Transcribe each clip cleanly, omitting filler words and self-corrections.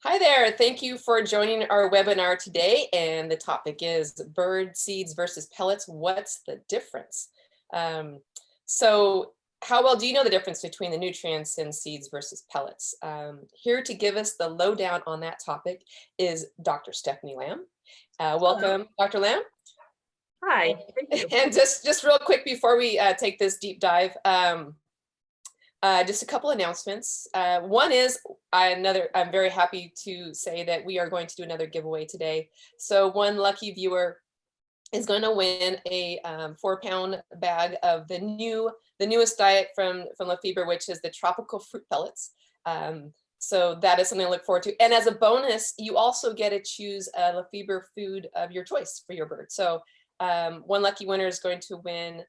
Hi there. Thank you for joining our webinar today. And the topic is bird seeds versus pellets. What's the difference? So how well do you know the difference between the nutrients in seeds versus pellets? Here to give us the lowdown on that topic is Dr. Stephanie Lamb. Welcome, Dr. Lamb. Hi, thank you. And just real quick before we take this deep dive, just a couple announcements. One is I'm very happy to say that we are going to do another giveaway today. So one lucky viewer is going to win a 4-pound bag of the newest diet from Lafeber, which is the tropical fruit pellets. So that is something to look forward to. And as a bonus, you also get to choose a Lafeber food of your choice for your bird. So one lucky winner is going to win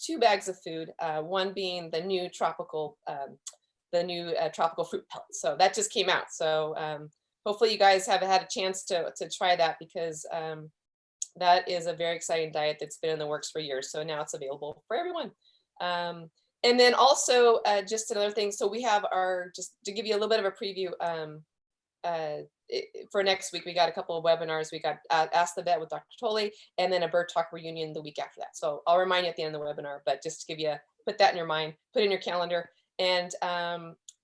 2 bags of food, one being the new tropical fruit pellets. So that just came out. So hopefully you guys have had a chance to try that, because that is a very exciting diet that's been in the works for years. So now it's available for everyone. And then also just another thing. So we have just to give you a little bit of a preview, for next week, we got a couple of webinars. We got Ask the Vet with Dr. Tolley, and then a Bird Talk reunion the week after that. So I'll remind you at the end of the webinar, but just to give you, put that in your mind, put it in your calendar. And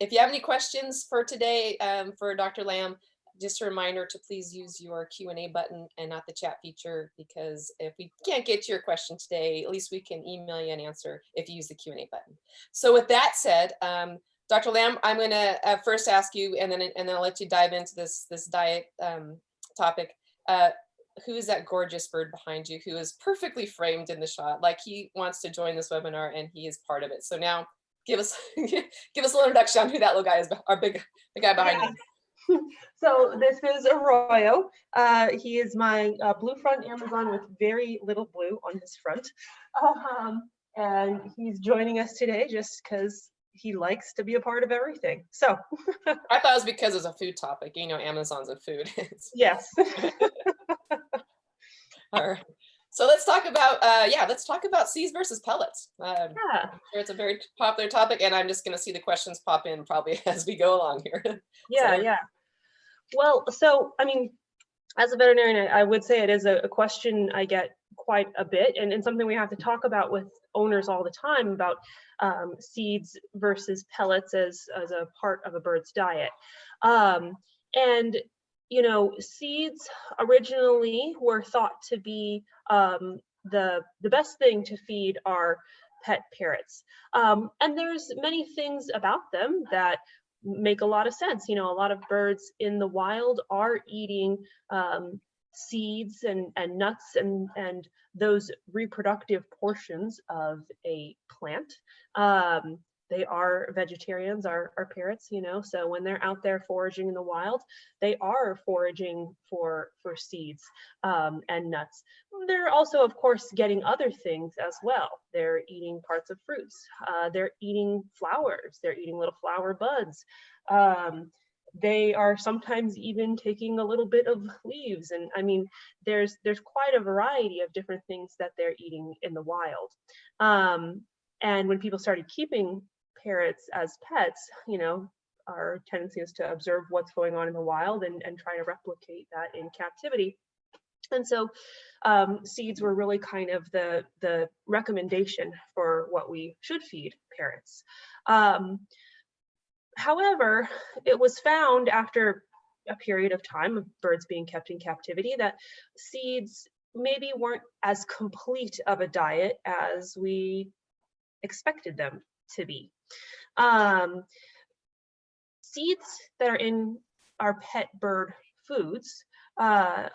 if you have any questions for today for Dr. Lamb, just a reminder to please use your Q&A button and not the chat feature, because if we can't get to your question today, at least we can email you an answer if you use the Q&A button. So with that said, Dr. Lamb, I'm going to first ask you, and then I'll let you dive into this diet topic. Who is that gorgeous bird behind you, who is perfectly framed in the shot, like he wants to join this webinar and he is part of it? So now, give us give us a little introduction on who that little guy is, the guy behind you. So this is Arroyo. He is my blue front Amazon with very little blue on his front, and he's joining us today just because he likes to be a part of everything. So I thought it was because it's a food topic. You know, Amazon's a food. Yes. All right. So let's talk about seeds versus pellets. Yeah. Sure, it's a very popular topic, and I'm just going to see the questions pop in probably as we go along here. Yeah. Well, so I mean, as a veterinarian, I would say it is a question I get quite a bit, and something we have to talk about with owners all the time about seeds versus pellets as a part of a bird's diet. And you know, seeds originally were thought to be the best thing to feed our pet parrots. And there's many things about them that make a lot of sense. You know, a lot of birds in the wild are eating seeds and nuts and those reproductive portions of a plant. They are vegetarians, our parrots, you know, so when they're out there foraging in the wild, they are foraging for seeds and nuts. They're also, of course, getting other things as well. They're eating parts of fruits. They're eating flowers. They're eating little flower buds. They are sometimes even taking a little bit of leaves. And I mean, there's quite a variety of different things that they're eating in the wild. And when people started keeping parrots as pets, you know, our tendency is to observe what's going on in the wild and try to replicate that in captivity. And so seeds were really kind of the recommendation for what we should feed parrots. However, it was found after a period of time of birds being kept in captivity that seeds maybe weren't as complete of a diet as we expected them to be. Seeds that are in our pet bird foods are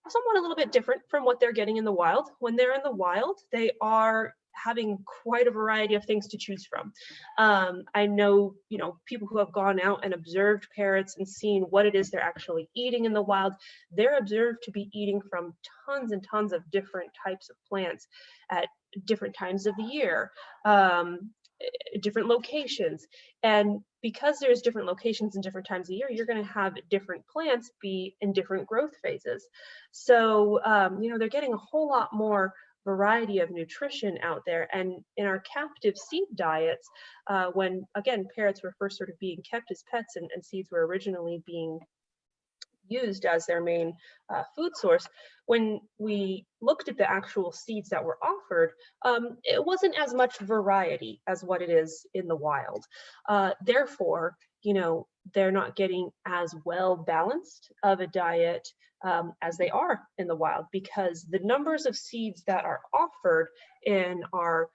somewhat a little bit different from what they're getting in the wild. When they're in the wild, they are having quite a variety of things to choose from. I know, you know, people who have gone out and observed parrots and seen what it is they're actually eating in the wild. They're observed to be eating from tons and tons of different types of plants at different times of the year, different locations. And because there's different locations and different times of year, you're going to have different plants be in different growth phases. So, you know, they're getting a whole lot more variety of nutrition out there. And in our captive seed diets, when again parrots were first sort of being kept as pets and seeds were originally being used as their main food source, when we looked at the actual seeds that were offered, it wasn't as much variety as what it is in the wild. Therefore, you know, they're not getting as well balanced of a diet as they are in the wild, because the numbers of seeds that are offered in our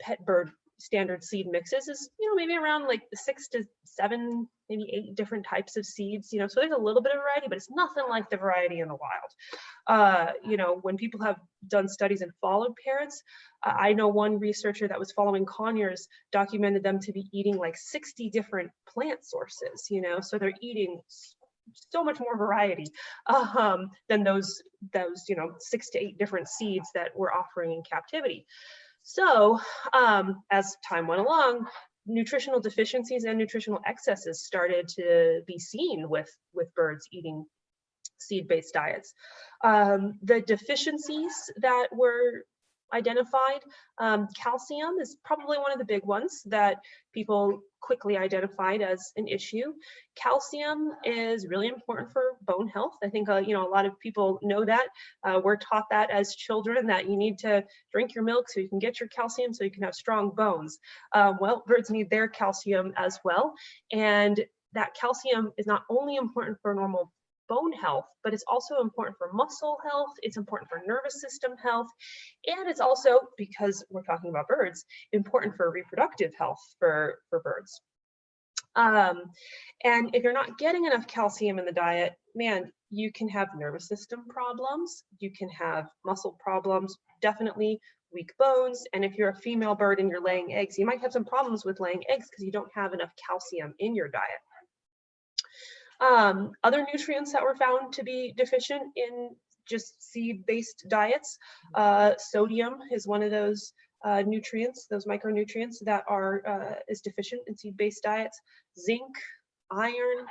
pet bird standard seed mixes is, you know, maybe around like 6 to 7, maybe 8 different types of seeds, you know, so there's a little bit of variety, but it's nothing like the variety in the wild. You know, when people have done studies and followed parrots, I know one researcher that was following conures documented them to be eating like 60 different plant sources, you know, so they're eating so much more variety than those, you know, 6 to 8 different seeds that we're offering in captivity. So as time went along, nutritional deficiencies and nutritional excesses started to be seen with birds eating seed-based diets. The deficiencies that were identified, calcium is probably one of the big ones that people quickly identified as an issue. Calcium is really important for bone health. I think you know, a lot of people know that. We're taught that as children, that you need to drink your milk so you can get your calcium so you can have strong bones. Well, birds need their calcium as well, and that calcium is not only important for normal bone health, but it's also important for muscle health, it's important for nervous system health, and it's also, because we're talking about birds, important for reproductive health for birds. And if you're not getting enough calcium in the diet, man, you can have nervous system problems, you can have muscle problems, definitely weak bones, and if you're a female bird and you're laying eggs, you might have some problems with laying eggs because you don't have enough calcium in your diet. Other nutrients that were found to be deficient in just seed-based diets, sodium is one of those nutrients, those micronutrients that is deficient in seed-based diets. Zinc, iron.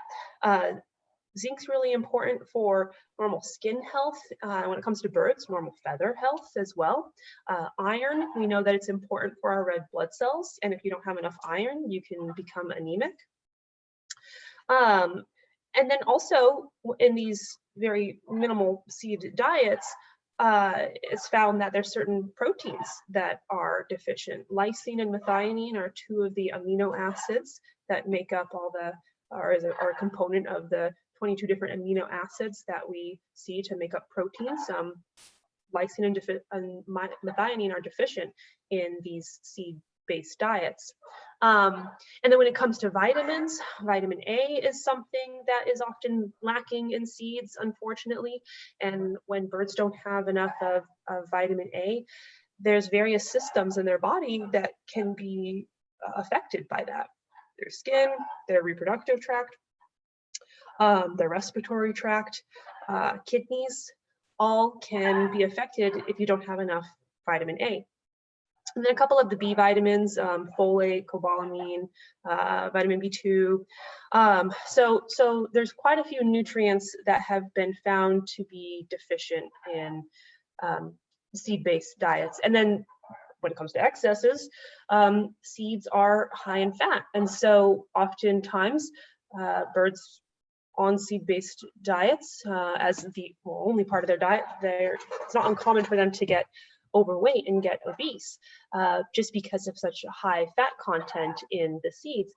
Zinc's really important for normal skin health when it comes to birds, normal feather health as well. Iron, we know that it's important for our red blood cells, and if you don't have enough iron, you can become anemic. And then also in these very minimal seed diets, it's found that there's certain proteins that are deficient. Lysine and methionine are 2 of the amino acids that make up all the, are a component of the 22 different amino acids that we see to make up proteins. Lysine and methionine are deficient in these seed-based diets. And then when it comes to vitamins, vitamin A is something that is often lacking in seeds, unfortunately. And when birds don't have enough of vitamin A, there's various systems in their body that can be affected by that. Their skin, their reproductive tract, their respiratory tract, kidneys, all can be affected if you don't have enough vitamin A. And then a couple of the B vitamins, folate, cobalamin, vitamin B2. So there's quite a few nutrients that have been found to be deficient in seed-based diets. And then when it comes to excesses, seeds are high in fat. And so oftentimes birds on seed-based diets, as the only part of their diet, it's not uncommon for them to get overweight and get obese just because of such a high fat content in the seeds.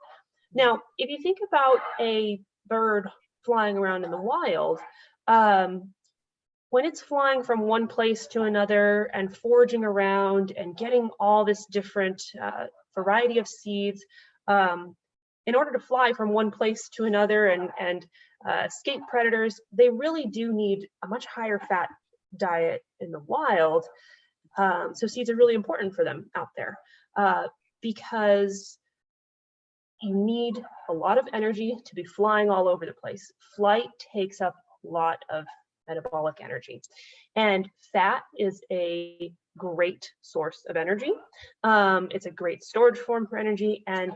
Now, if you think about a bird flying around in the wild, when it's flying from one place to another and foraging around and getting all this different variety of seeds, in order to fly from one place to another and escape predators, they really do need a much higher fat diet in the wild. So seeds are really important for them out there because you need a lot of energy to be flying all over the place. Flight takes up a lot of metabolic energy, and fat is a great source of energy. It's a great storage form for energy, and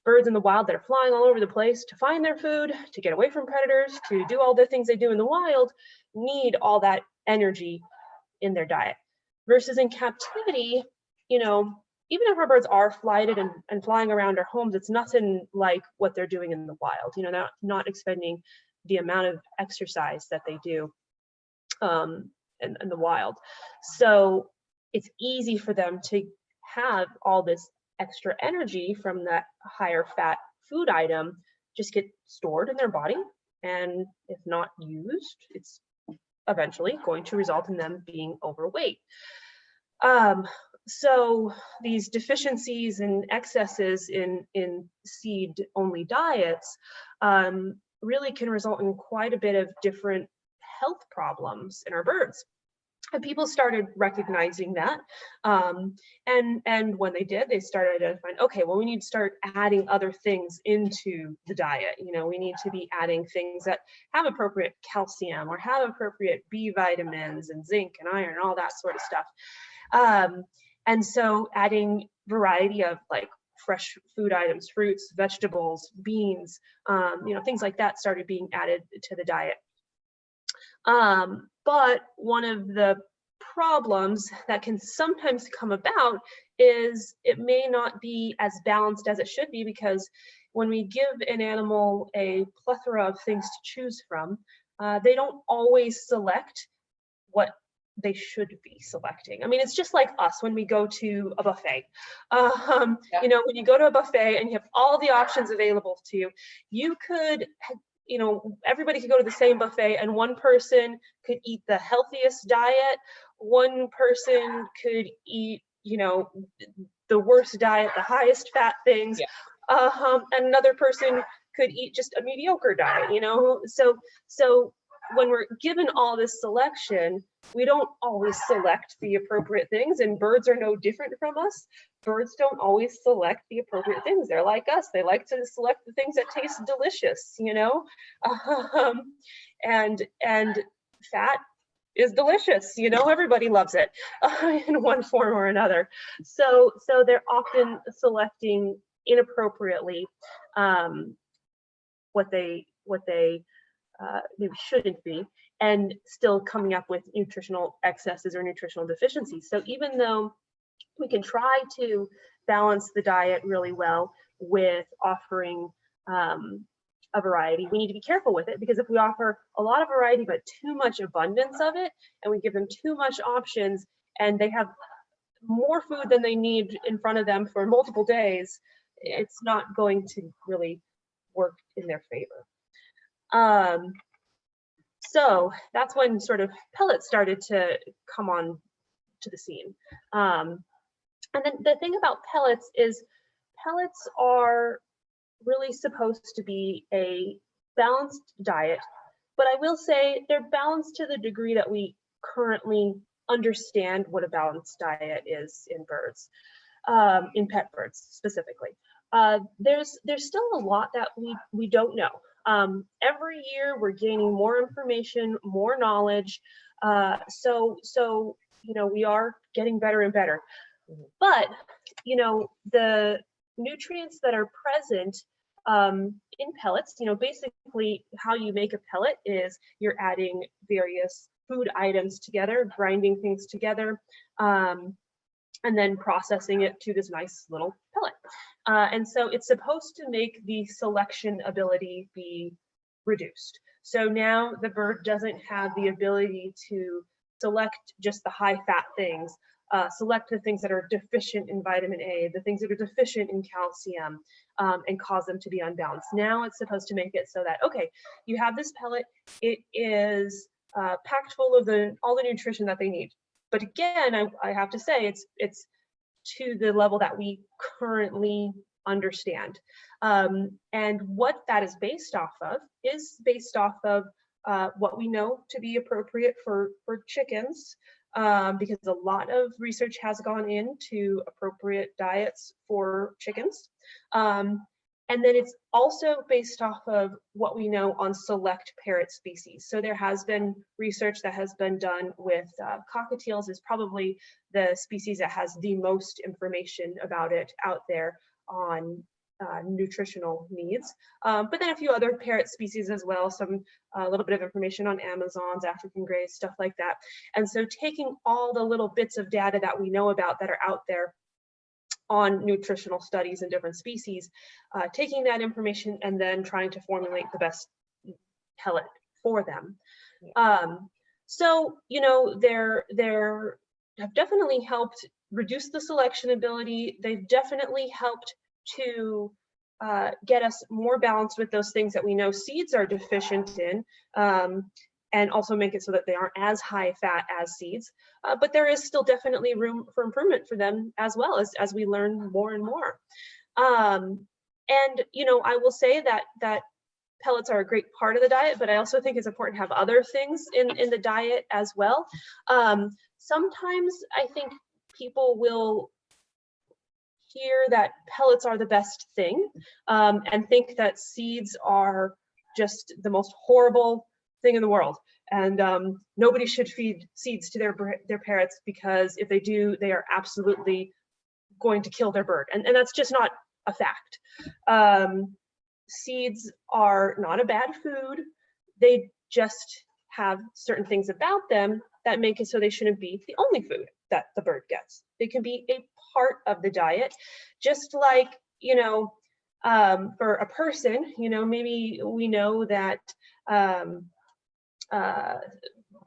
birds in the wild that are flying all over the place to find their food, to get away from predators, to do all the things they do in the wild, need all that energy in their diet. Versus in captivity, you know, even if our birds are flighted and flying around our homes, it's nothing like what they're doing in the wild. You know, they're not expending the amount of exercise that they do in the wild. So it's easy for them to have all this extra energy from that higher fat food item just get stored in their body, and if not used, it's eventually going to result in them being overweight. So these deficiencies and excesses in seed-only diets really can result in quite a bit of different health problems in our birds. And people started recognizing that. And when they did, they started identifying, okay, well, we need to start adding other things into the diet. You know, we need to be adding things that have appropriate calcium or have appropriate B vitamins and zinc and iron and all that sort of stuff. And so adding variety of like fresh food items, fruits, vegetables, beans, you know, things like that started being added to the diet. But one of the problems that can sometimes come about is it may not be as balanced as it should be, because when we give an animal a plethora of things to choose from, they don't always select what they should be selecting. I mean, it's just like us when we go to a buffet. You know, when you go to a buffet and you have all the options available to you, you could, you know, everybody could go to the same buffet and one person could eat the healthiest diet, one person could eat, you know, the worst diet, the highest fat things, and another person could eat just a mediocre diet, you know. So when we're given all this selection, we don't always select the appropriate things, and birds are no different from us. Birds don't always select the appropriate things. They're like us. They like to select the things that taste delicious, you know. And fat is delicious, you know. Everybody loves it in one form or another. So they're often selecting inappropriately what they maybe shouldn't be, and still coming up with nutritional excesses or nutritional deficiencies. So even though we can try to balance the diet really well with offering a variety, we need to be careful with it, because if we offer a lot of variety but too much abundance of it, and we give them too much options and they have more food than they need in front of them for multiple days, it's not going to really work in their favor. So that's when sort of pellets started to come on to the scene. And then the thing about pellets is pellets are really supposed to be a balanced diet, but I will say they're balanced to the degree that we currently understand what a balanced diet is in birds, in pet birds specifically. There's still a lot that we don't know. Every year we're gaining more information, more knowledge. So you know, we are getting better and better. But you know, the nutrients that are present in pellets, you know, basically how you make a pellet is you're adding various food items together, grinding things together, and then processing it to this nice little pellet. And so it's supposed to make the selection ability be reduced. So now the bird doesn't have the ability to select just the high fat things, select the things that are deficient in vitamin A, the things that are deficient in calcium, and cause them to be unbalanced. Now it's supposed to make it so that, okay, you have this pellet, it is packed full of all the nutrition that they need. But again, I have to say, it's to the level that we currently understand. And what that is based off of is based off of what we know to be appropriate for chickens, because a lot of research has gone into appropriate diets for chickens. And then it's also based off of what we know on select parrot species. So there has been research that has been done with cockatiels, is probably the species that has the most information about it out there on nutritional needs. But then a few other parrot species as well, a little bit of information on Amazons, African greys, stuff like that. And so taking all the little bits of data that we know about that are out there on nutritional studies in different species, taking that information and then trying to formulate the best pellet for them. So, you know, they're have definitely helped reduce the selection ability. They've definitely helped to get us more balanced with those things that we know seeds are deficient in, and also make it so that they aren't as high fat as seeds. But there is still definitely room for improvement for them as well as we learn more and more. And, you know, I will say that pellets are a great part of the diet, but I also think it's important to have other things in the diet as well. Sometimes I think people will hear that pellets are the best thing, and think that seeds are just the most horrible thing in the world. And nobody should feed seeds to their parrots, because if they do, they are absolutely going to kill their bird. And that's just not a fact. Seeds are not a bad food. They just have certain things about them that make it so they shouldn't be the only food that the bird gets. They can be a part of the diet, just like, you know, for a person, you know, maybe we know that,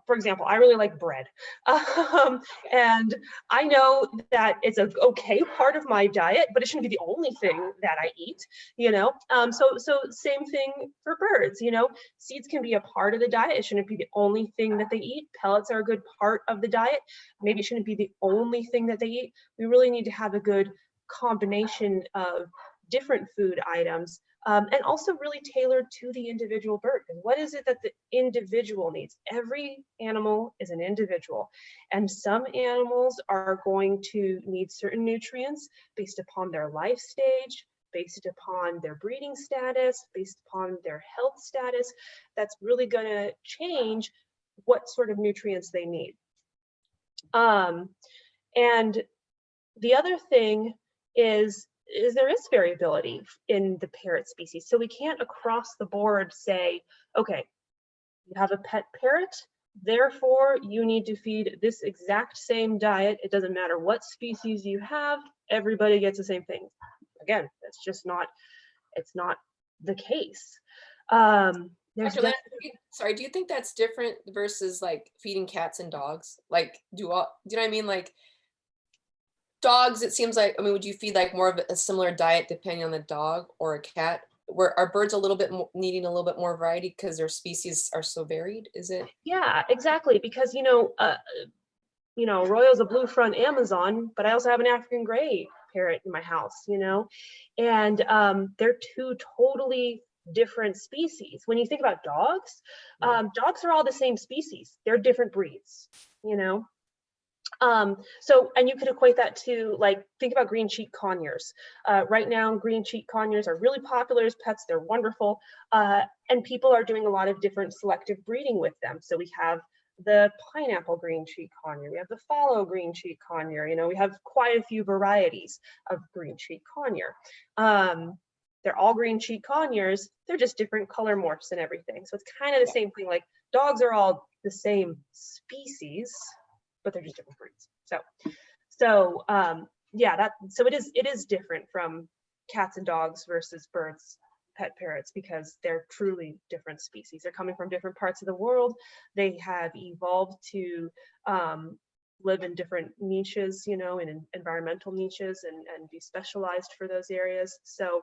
for example, I really like bread. And I know that it's an okay part of my diet, but it shouldn't be the only thing that I eat, you know? So same thing for birds, you know? Seeds can be a part of the diet. It shouldn't be the only thing that they eat. Pellets are a good part of the diet. Maybe it shouldn't be the only thing that they eat. We really need to have a good combination of different food items, and also really tailored to the individual bird. And what is it that the individual needs? Every animal is an individual, and some animals are going to need certain nutrients based upon their life stage, based upon their breeding status, based upon their health status. That's really going to change what sort of nutrients they need. And the other thing is there is variability in the parrot species. So we can't across the board say, okay, you have a pet parrot, therefore you need to feed this exact same diet. It doesn't matter what species you have, everybody gets the same thing. Again, that's just not, it's not the case. Dr. Leonard, sorry, do you think that's different versus like feeding cats and dogs? Like, do you know what I mean? Like, dogs, it seems like, I mean, would you feed like more of a similar diet depending on the dog or a cat? Where are birds a little bit more, needing a little bit more variety because their species are so varied? Is it? Yeah, exactly. Because, you know, Royal's a blue front Amazon, but I also have an African gray parrot in my house, you know, and they're two totally different species. When you think about dogs, dogs are all the same species. They're different breeds, you know. So, and you could equate that to, like, think about green cheek conures. Right now, green cheek conures are really popular as pets. They're wonderful. And people are doing a lot of different selective breeding with them. So we have the pineapple green cheek conure. We have the fallow green cheek conure. You know, we have quite a few varieties of green cheek conure. They're all green cheek conures. They're just different color morphs and everything. So it's kind of the same thing. Like, dogs are all the same species, but they're just different breeds. So yeah, so it is different from cats and dogs versus birds, pet parrots, because they're truly different species. They're coming from different parts of the world. They have evolved to live in different niches, you know, in environmental niches, and be specialized for those areas. So,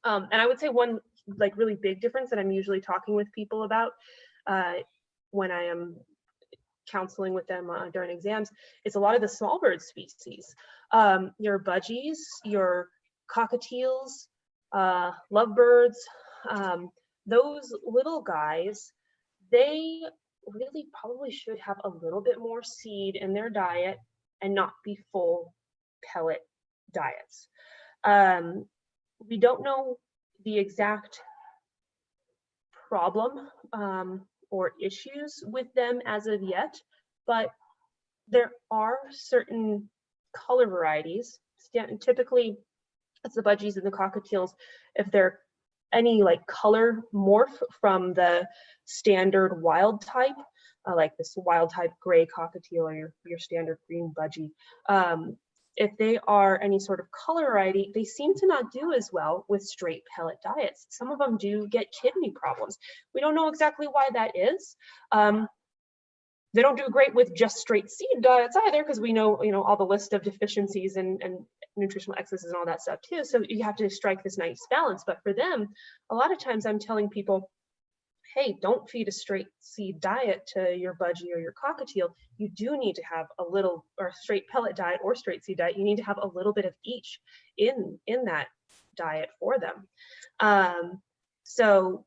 and I would say one like really big difference that I'm usually talking with people about when I am counseling with them during exams, it's a lot of the small bird species. Your budgies, your cockatiels, lovebirds, those little guys, they really probably should have a little bit more seed in their diet and not be full pellet diets. We don't know the exact problem or issues with them as of yet, but there are certain color varieties. Typically, it's the budgies and the cockatiels. If they're any like color morph from the standard wild type, like this wild type gray cockatiel or your standard green budgie, if they are any sort of color variety, they seem to not do as well with straight pellet diets. Some of them do get kidney problems. We don't know exactly why that is. They don't do great with just straight seed diets either, because we know, all the list of deficiencies and nutritional excesses and all that stuff too. So you have to strike this nice balance. But for them, a lot of times I'm telling people, hey, don't feed a straight seed diet to your budgie or your cockatiel. You do need to have a little, or straight pellet diet or straight seed diet. You need to have a little bit of each in that diet for them. So,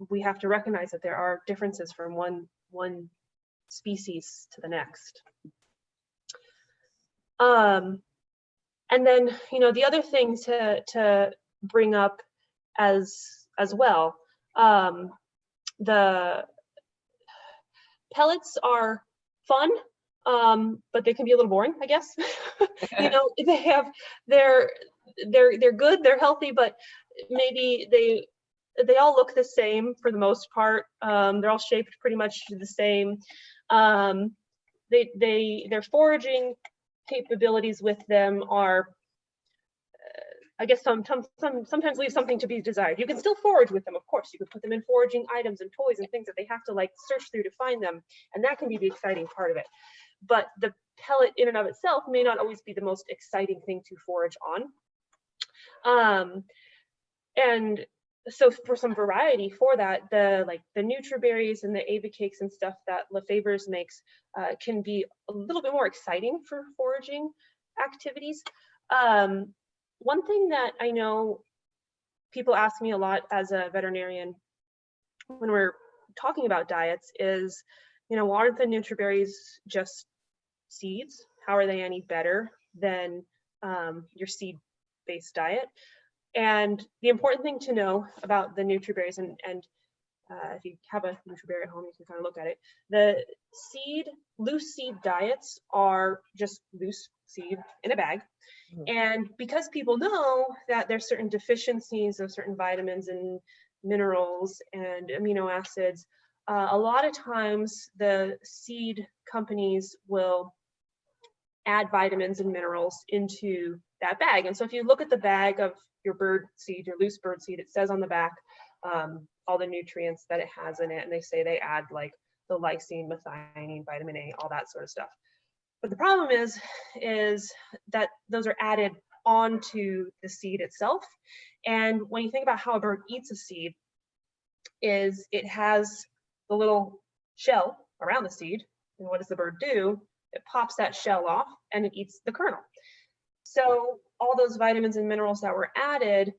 we have to recognize that there are differences from one species to the next. And then, the other thing to bring up as well, the pellets are fun, but they can be a little boring, I guess. They're good, they're healthy, but maybe they all look the same for the most part. They're all shaped pretty much the same. Their foraging capabilities with them are, I guess, sometimes leave something to be desired. You can still forage with them, of course. You can put them in foraging items and toys and things that they have to search through to find them, and that can be the exciting part of it. But the pellet in and of itself may not always be the most exciting thing to forage on. And so for some variety for that, the Nutri-berries and the Avicakes and stuff that Lafeber's makes can be a little bit more exciting for foraging activities. One thing that I know people ask me a lot as a veterinarian when we're talking about diets is, aren't the Nutri-berries just seeds? How are they any better than your seed-based diet? And the important thing to know about the Nutri-berries, and if you have a Nutri-berry at home, you can kind of look at it. The loose seed diets are just loose seed in a bag. Mm-hmm. And because people know that there's certain deficiencies of certain vitamins and minerals and amino acids, a lot of times the seed companies will add vitamins and minerals into that bag. And so if you look at the bag of your bird seed, your loose bird seed, it says on the back all the nutrients that it has in it, and they say they add the lysine, methionine, vitamin A, all that sort of stuff. But the problem is that those are added onto the seed itself. And when you think about how a bird eats a seed, is it has the little shell around the seed, and what does the bird do? It pops that shell off and it eats the kernel. So all those vitamins and minerals that were added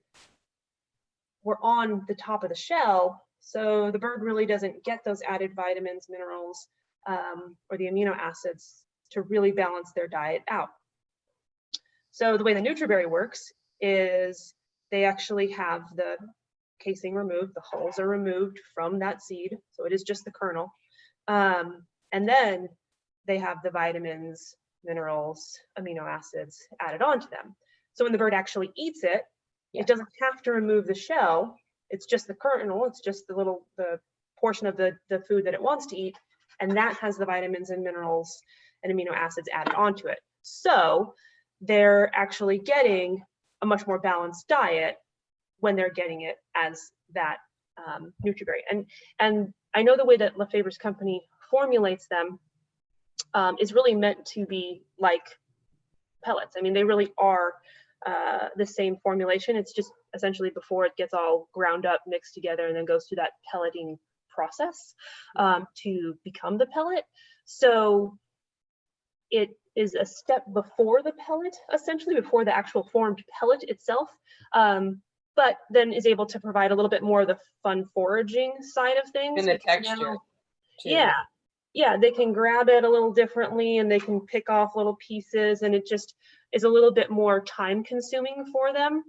were on the top of the shell. So the bird really doesn't get those added vitamins, minerals, or the amino acids to really balance their diet out. So the way the Nutri-berry works is they actually have the casing removed, the hulls are removed from that seed. So it is just the kernel. And then they have the vitamins, minerals, amino acids added onto them. So when the bird actually eats it, it doesn't have to remove the shell. It's just the kernel. It's just the portion of the food that it wants to eat. And that has the vitamins and minerals and amino acids added onto it. So they're actually getting a much more balanced diet when they're getting it as that Nutri-berry. And I know the way that Lafeber's company formulates them is really meant to be like pellets. I mean, they really are the same formulation. It's just essentially before it gets all ground up, mixed together, and then goes through that pelleting process to become the pellet. So it is a step before the pellet, essentially before the actual formed pellet itself, but then is able to provide a little bit more of the fun foraging side of things. And the texture. Yeah, they can grab it a little differently and they can pick off little pieces, and it just is a little bit more time consuming for them.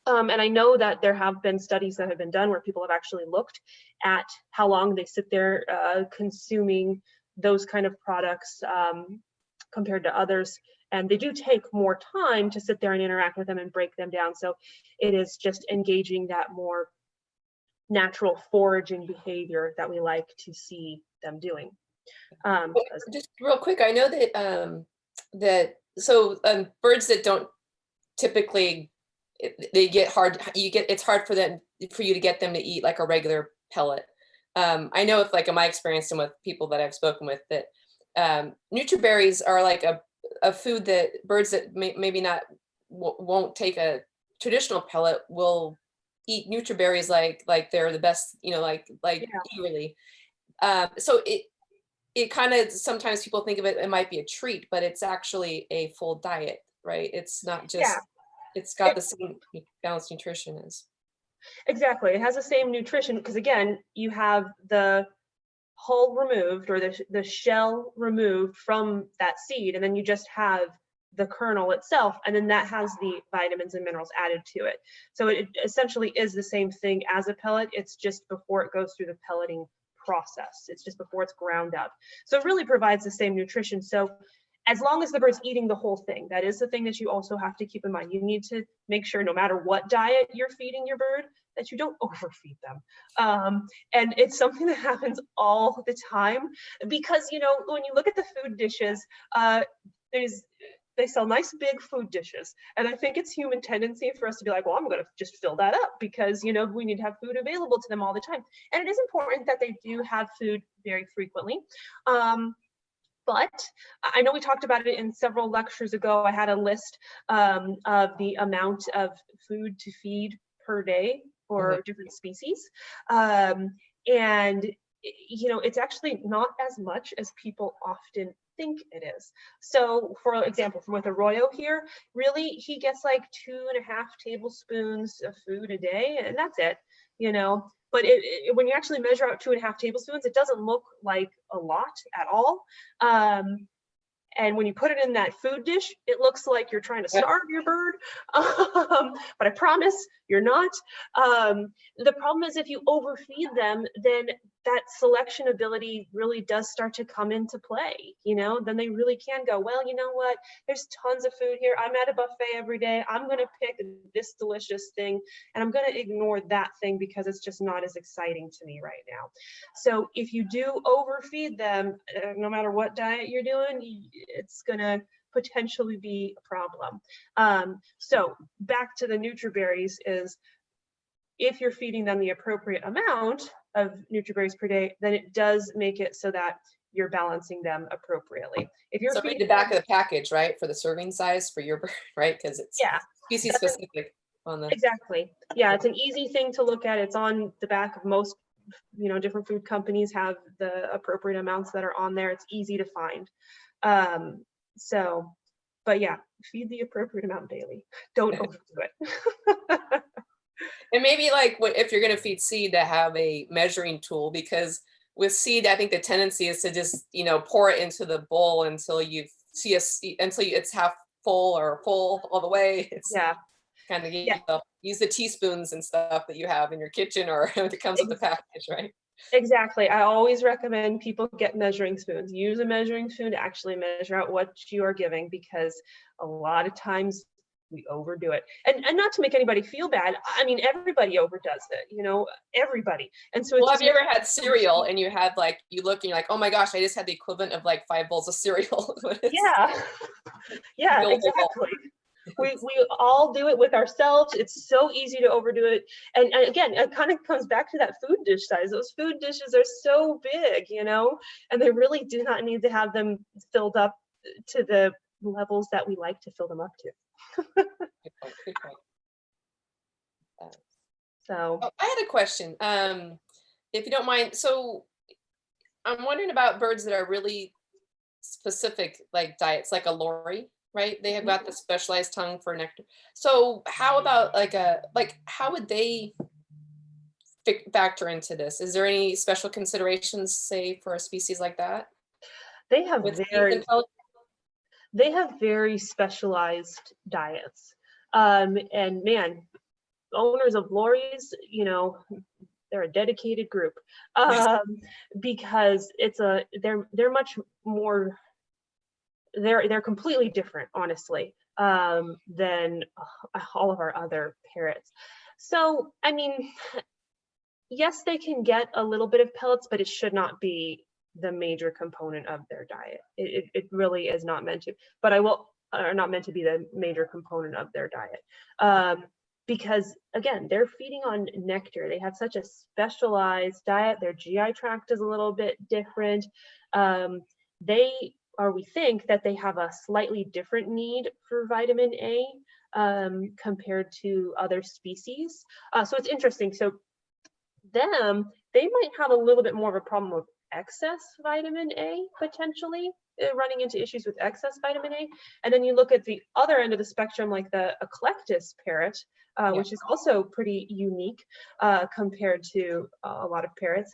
And I know that there have been studies that have been done where people have actually looked at how long they sit there consuming those kind of products compared to others. And they do take more time to sit there and interact with them and break them down. So it is just engaging that more natural foraging behavior that we like to see them doing. Just real quick, I know that birds that don't typically, they get hard, it's hard for you to get them to eat like a regular pellet. I know if like in my experience and with people that I've spoken with that Nutri-berries are like a food that birds that maybe not won't take a traditional pellet will eat Nutri-berries like they're the best, like eagerly. So it kind of, sometimes people think of it might be a treat, but it's actually a full diet, right? It's not just, it's got the same balanced nutrition as. Exactly. It has the same nutrition because, again, you have the hull removed, or the shell removed from that seed, and then you just have the kernel itself, and then that has the vitamins and minerals added to it. So it essentially is the same thing as a pellet. It's just before it goes through the pelleting process. It's just before it's ground up. So it really provides the same nutrition. So as long as the bird's eating the whole thing, that is the thing that you also have to keep in mind. You need to make sure, no matter what diet you're feeding your bird, that you don't overfeed them. And it's something that happens all the time because, when you look at the food dishes, they sell nice big food dishes. And I think it's human tendency for us to be like, well, I'm going to just fill that up because, we need to have food available to them all the time. And it is important that they do have food very frequently. But I know we talked about it in several lectures ago. I had a list of the amount of food to feed per day for different species. And, it's actually not as much as people often think it is. So for example, with Arroyo here, really he gets like 2.5 tablespoons of food a day, and that's it, but when you actually measure out 2.5 tablespoons, it doesn't look like a lot at all. And when you put it in that food dish, it looks like you're trying to starve your bird. But I promise you're not. The problem is if you overfeed them, then that selection ability really does start to come into play. Then they really can go, well, you know what? There's tons of food here. I'm at a buffet every day. I'm going to pick this delicious thing, and I'm going to ignore that thing because it's just not as exciting to me right now. So if you do overfeed them, no matter what diet you're doing, it's going to potentially be a problem. So back to the Nutri-berries is, if you're feeding them the appropriate amount of Nutri-berries per day, then it does make it so that you're balancing them appropriately. If you're read the back of the package, right, for the serving size for your bird, right? Because it's species specific on the. Exactly. Yeah, it's an easy thing to look at. It's on the back of most, different food companies have the appropriate amounts that are on there. It's easy to find. But yeah, feed the appropriate amount daily. Don't overdo it. And maybe like if you're going to feed seed, to have a measuring tool, because with seed, I think the tendency is to just, pour it into the bowl until you see it's half full or full all the way. It's kind of, use the teaspoons and stuff that you have in your kitchen or it comes with the package, right? Exactly. I always recommend people get measuring spoons. Use a measuring spoon to actually measure out what you are giving, because a lot of times we overdo it. And not to make anybody feel bad, I mean, everybody overdoes it, everybody. And so have you ever had cereal and you have you look and you're like, oh my gosh, I just had the equivalent of 5 bowls of cereal. Yeah, exactly. We all do it with ourselves. It's so easy to overdo it. And again, it kind of comes back to that food dish size. Those food dishes are so big, and they really do not need to have them filled up to the levels that we like to fill them up to. Good point. So I had a question, if you don't mind. So I'm wondering about birds that are really specific, diets, like a lory, right? They have got the specialized tongue for nectar. So how about how would they factor into this? Is there any special considerations, say, for a species like that? They have very specialized diets. And man, owners of lories, they're a dedicated group, because they're much more, they're completely different, honestly, than all of our other parrots. So, I mean, yes, they can get a little bit of pellets, but it should not be the major component of their diet. It really is not meant to, but are not meant to be the major component of their diet. Because again, they're feeding on nectar. They have such a specialized diet. Their GI tract is a little bit different. We think that they have a slightly different need for vitamin A compared to other species. So it's interesting. So they might have a little bit more of a problem with excess vitamin A, potentially running into issues with excess vitamin A. And then you look at the other end of the spectrum, like the Eclectus parrot, which is also pretty unique compared to a lot of parrots,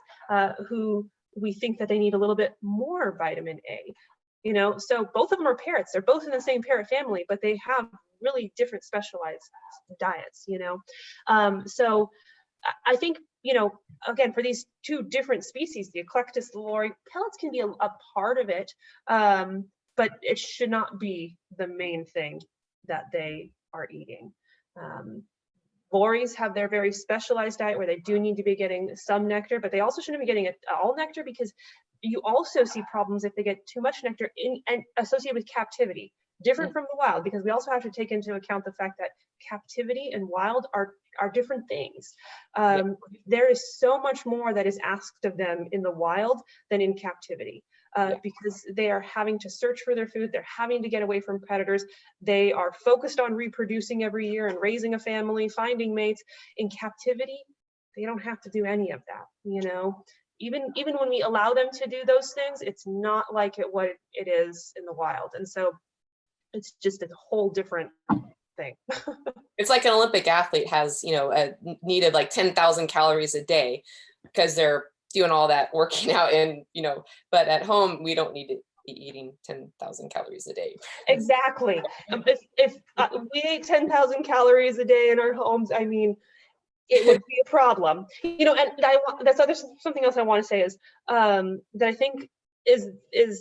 who we think that they need a little bit more vitamin A. You know, so both of them are parrots. They're both in the same parrot family, but they have really different specialized diets, you know. So I think, you know, again, for these two different species, the Eclectus, the Lori, pellets can be a part of it, but it should not be the main thing that they are eating. Lories have their very specialized diet where they do need to be getting some nectar, but they also shouldn't be getting all nectar, because you also see problems if they get too much nectar and associated with captivity, different from the wild, because we also have to take into account the fact that captivity and wild are different things. There is so much more that is asked of them in the wild than in captivity. Because they are having to search for their food, they're having to get away from predators, they are focused on reproducing every year and raising a family, finding mates. In captivity, they don't have to do any of that, you know. Even when we allow them to do those things, it's not like what it is in the wild. And so it's just a whole different thing. It's like an Olympic athlete has, you know, a need of like 10,000 calories a day because they're doing all that working out, and, you know, but at home we don't need to be eating 10,000 calories a day. Exactly. If we ate 10,000 calories a day in our homes, I mean, it would be a problem, you know. And something else I want to say is that I think is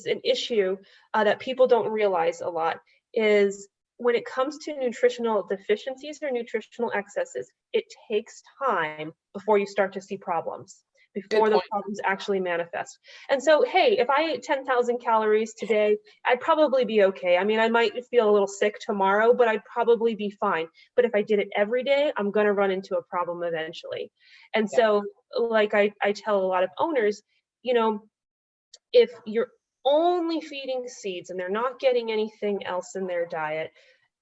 an issue that people don't realize a lot, is when it comes to nutritional deficiencies or nutritional excesses, it takes time before you start to see problems, before the problems actually manifest. And so, hey, if I ate 10,000 calories today, I'd probably be okay. I mean, I might feel a little sick tomorrow, but I'd probably be fine. But if I did it every day, I'm going to run into a problem eventually. And so, like I tell a lot of owners, you know, if you're only feeding seeds and they're not getting anything else in their diet,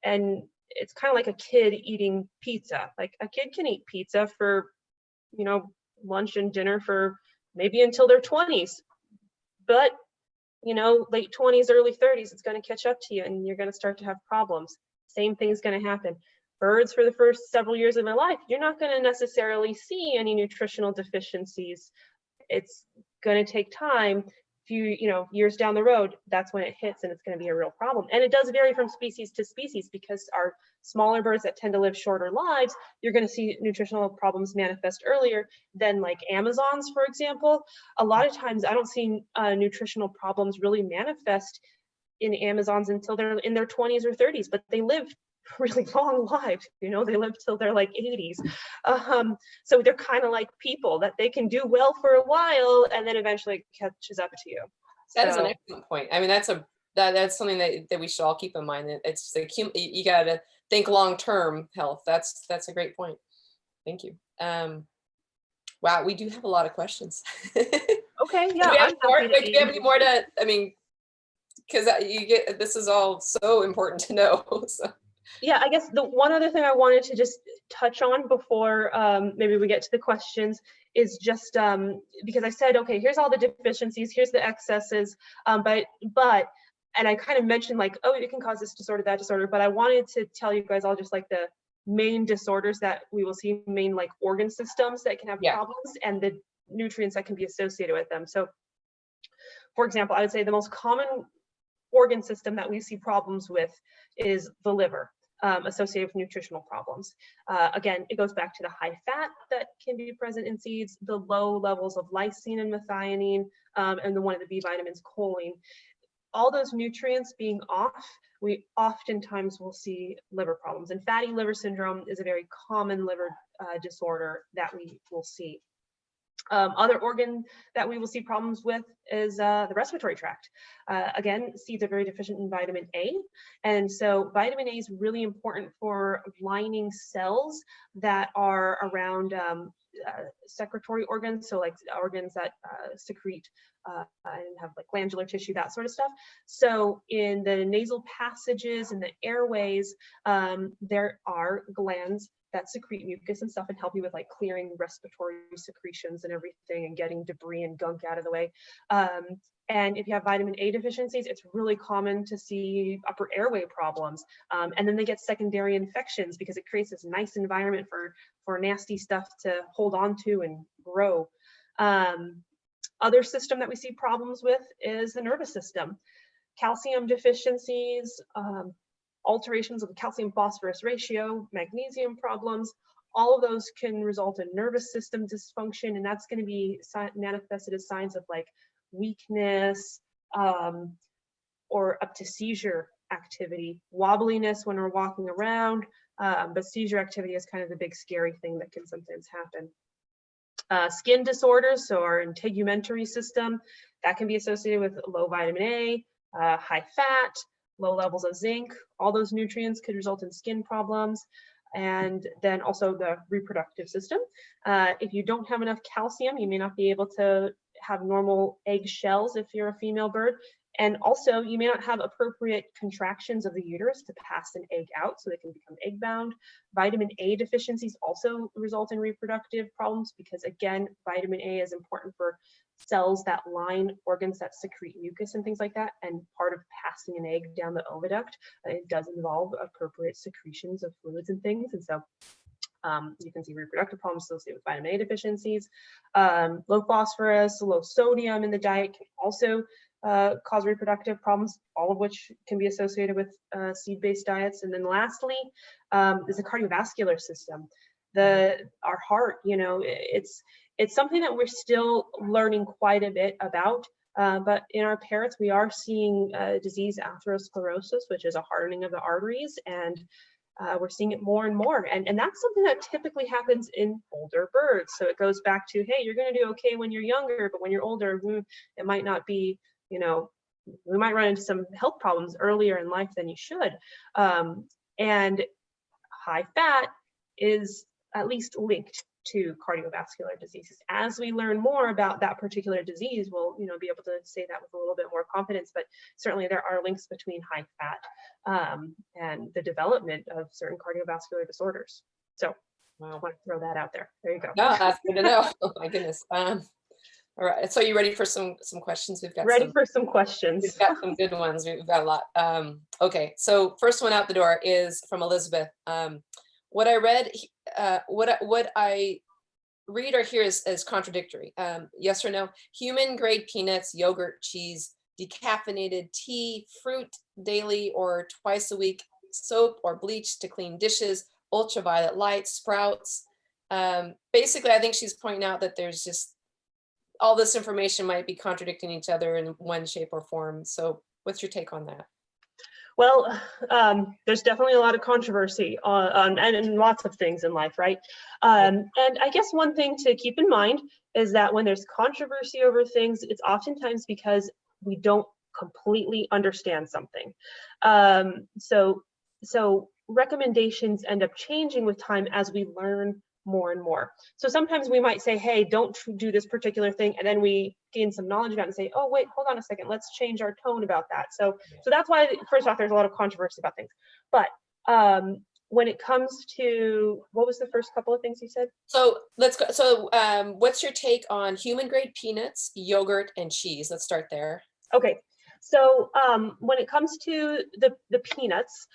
and it's kind of like a kid eating pizza. Like a kid can eat pizza for, you know, lunch and dinner for maybe until their 20s, but, you know, late 20s, early 30s, it's going to catch up to you and you're going to start to have problems. Same thing's going to happen. Birds, for the first several years of their life, you're not going to necessarily see any nutritional deficiencies. It's going to take time. You know, years down the road, that's when it hits and it's going to be a real problem. And it does vary from species to species, because our smaller birds that tend to live shorter lives, you're going to see nutritional problems manifest earlier than like Amazons, for example. A lot of times I don't see nutritional problems really manifest in Amazons until they're in their 20s or 30s, but they live really long lives, you know, they live till they're like 80s. So they're kind of like people, that they can do well for a while and then eventually it catches up to you. That is an excellent point. I mean, that's something that we should all keep in mind, that it's you got to think long-term health. That's a great point. Thank you. Wow, we do have a lot of questions. Okay, yeah. Do we have any more to, I mean, because this is all so important to know. So. Yeah, I guess the one other thing I wanted to just touch on before maybe we get to the questions is just because I said, okay, here's all the deficiencies, here's the excesses, but and I kind of mentioned like, oh, it can cause this disorder, that disorder, but I wanted to tell you guys all just like the main disorders that we will see, main like organ systems that can have problems, and the nutrients that can be associated with them. So, for example, I would say the most common organ system that we see problems with is the liver. Associated with nutritional problems. Again, it goes back to the high fat that can be present in seeds, the low levels of lysine and methionine, and the one of the B vitamins, choline. All those nutrients being off, we oftentimes will see liver problems. And fatty liver syndrome is a very common liver disorder that we will see. Other organ that we will see problems with is the respiratory tract. Again, seeds are very deficient in vitamin A. And so vitamin A is really important for lining cells that are around secretory organs. So like organs that secrete and have like glandular tissue, that sort of stuff. So in the nasal passages and the airways, there are glands that secrete mucus and stuff and help you with like clearing respiratory secretions and everything and getting debris and gunk out of the way. And if you have vitamin A deficiencies, it's really common to see upper airway problems. And then they get secondary infections because it creates this nice environment for nasty stuff to hold on to and grow. Other system that we see problems with is the nervous system. Calcium deficiencies, alterations of the calcium phosphorus ratio, magnesium problems, all of those can result in nervous system dysfunction, and that's going to be manifested as signs of like weakness or up to seizure activity, wobbliness when we're walking around, but seizure activity is kind of the big scary thing that can sometimes happen. Skin disorders, so our integumentary system, that can be associated with low vitamin A, high fat, low levels of zinc. All those nutrients could result in skin problems. And then also the reproductive system. If you don't have enough calcium, you may not be able to have normal egg shells if you're a female bird. And also you may not have appropriate contractions of the uterus to pass an egg out so they can become egg bound. Vitamin A deficiencies also result in reproductive problems because again, vitamin A is important for cells that line organs that secrete mucus and things like that. And part of passing an egg down the oviduct, it does involve appropriate secretions of fluids and things. And so you can see reproductive problems associated with vitamin A deficiencies. Low phosphorus, low sodium in the diet can also cause reproductive problems, all of which can be associated with seed-based diets. And then lastly is the cardiovascular system. Our heart, you know, it's something that we're still learning quite a bit about, but in our parrots, we are seeing disease atherosclerosis, which is a hardening of the arteries, and we're seeing it more and more. And that's something that typically happens in older birds. So it goes back to, hey, you're going to do okay when you're younger, but when you're older, it might not be, you know, we might run into some health problems earlier in life than you should. And high fat is at least linked to cardiovascular diseases. As we learn more about that particular disease, we'll, you know, be able to say that with a little bit more confidence, but certainly there are links between high fat and the development of certain cardiovascular disorders. So I want to throw that out there. There you go. No, that's good to know. Oh my goodness. All right. So you ready for some questions? We've got ready for some questions. We've got some good ones. We've got a lot. Okay. So first one out the door is from Elizabeth. What I read, what I read or hear is contradictory. Yes or no? Human grade peanuts, yogurt, cheese, decaffeinated tea, fruit daily or twice a week, soap or bleach to clean dishes, ultraviolet light, sprouts. Basically, I think she's pointing out that there's just all this information might be contradicting each other in one shape or form. So what's your take on that? Well, there's definitely a lot of controversy and lots of things in life, right? And I guess one thing to keep in mind is that when there's controversy over things, it's oftentimes because we don't completely understand something. So recommendations end up changing with time as we learn more and more. So sometimes we might say, hey, don't do this particular thing, and then we gain some knowledge about it and say, oh wait, hold on a second, let's change our tone about that. So that's why, first off, there's a lot of controversy about things. But when it comes to, what was the first couple of things you said? So let's go. So what's your take on human grade peanuts, yogurt, and cheese? Let's start there. Okay. So when it comes to the peanuts,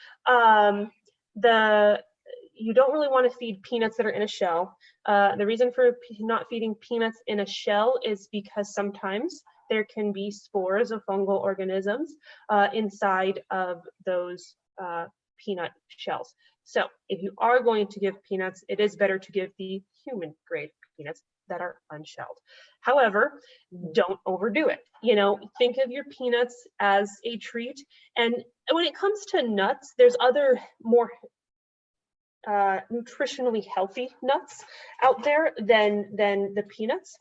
you don't really want to feed peanuts that are in a shell. The reason for not feeding peanuts in a shell is because sometimes there can be spores of fungal organisms inside of those peanut shells. So if you are going to give peanuts, it is better to give the human grade peanuts that are unshelled. However, don't overdo it. You know, think of your peanuts as a treat. And when it comes to nuts, there's other more nutritionally healthy nuts out there than the peanuts.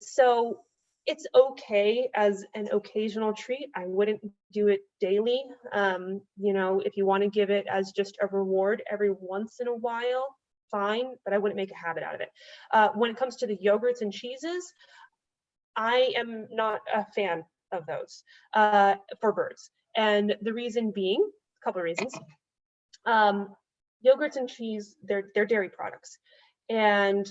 So it's okay as an occasional treat. I wouldn't do it daily. You know, if you want to give it as just a reward every once in a while, fine, but I wouldn't make a habit out of it. When it comes to the yogurts and cheeses, I am not a fan of those for birds. And the reason being, a couple of reasons. Yogurts and cheese, they're dairy products. And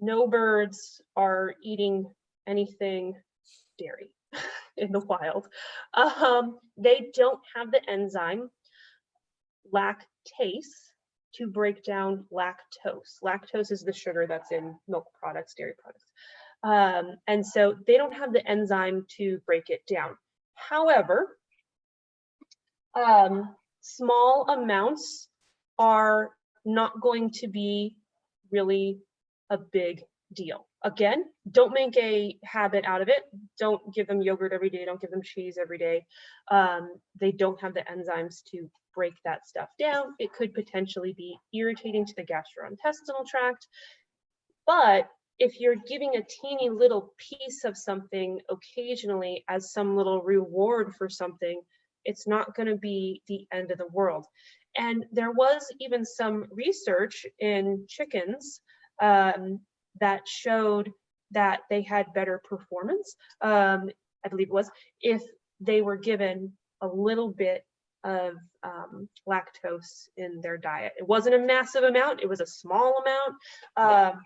no birds are eating anything dairy in the wild. They don't have the enzyme lactase to break down lactose. Lactose is the sugar that's in milk products, dairy products. And so they don't have the enzyme to break it down. However, small amounts are not going to be really a big deal. Again, don't make a habit out of it. Don't give them yogurt every day. Don't give them cheese every day. They don't have the enzymes to break that stuff down. It could potentially be irritating to the gastrointestinal tract. But if you're giving a teeny little piece of something occasionally as some little reward for something, it's not going to be the end of the world. And there was even some research in chickens that showed that they had better performance, I believe it was, if they were given a little bit of lactose in their diet. It wasn't a massive amount, it was a small amount.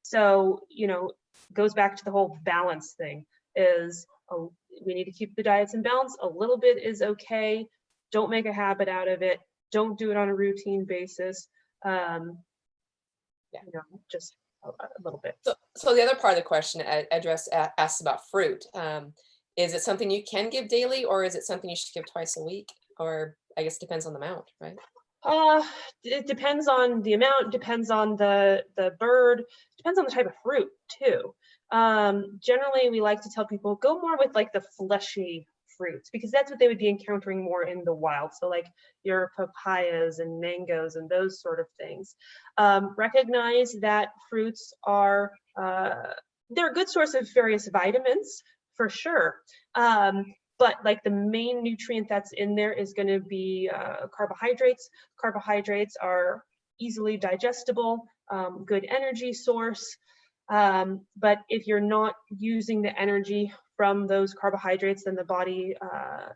So, you know, goes back to the whole balance thing, is we need to keep the diets in balance. A little bit is okay. Don't make a habit out of it. Don't do it on a routine basis. You know, just a little bit. So the other part of the question asks about fruit. Is it something you can give daily, or is it something you should give twice a week? Or I guess it depends on the amount, right? It depends on the amount, depends on the bird, depends on the type of fruit too. Generally, we like to tell people go more with like the fleshy fruits, because that's what they would be encountering more in the wild. So like your papayas and mangoes and those sort of things. Recognize that fruits are, they're a good source of various vitamins for sure. But like the main nutrient that's in there is going to be carbohydrates. Carbohydrates are easily digestible, good energy source. But if you're not using the energy from those carbohydrates, then the body,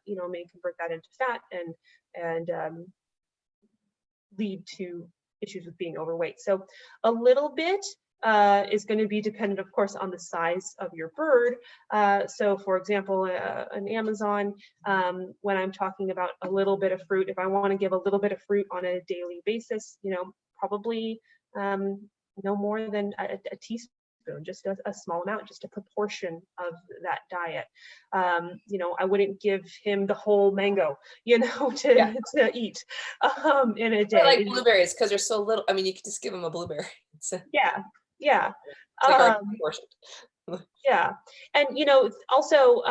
you know, may convert that into fat and lead to issues with being overweight. So a little bit is going to be dependent, of course, on the size of your bird. So for example, an Amazon, when I'm talking about a little bit of fruit, if I want to give a little bit of fruit on a daily basis, you know, probably no more than a teaspoon, just a small amount, just a proportion of that diet. You know, I wouldn't give him the whole mango, you know, to eat in a day. I like blueberries because they're so little. I mean, you could just give them a blueberry. Yeah. Like yeah. And, you know, also,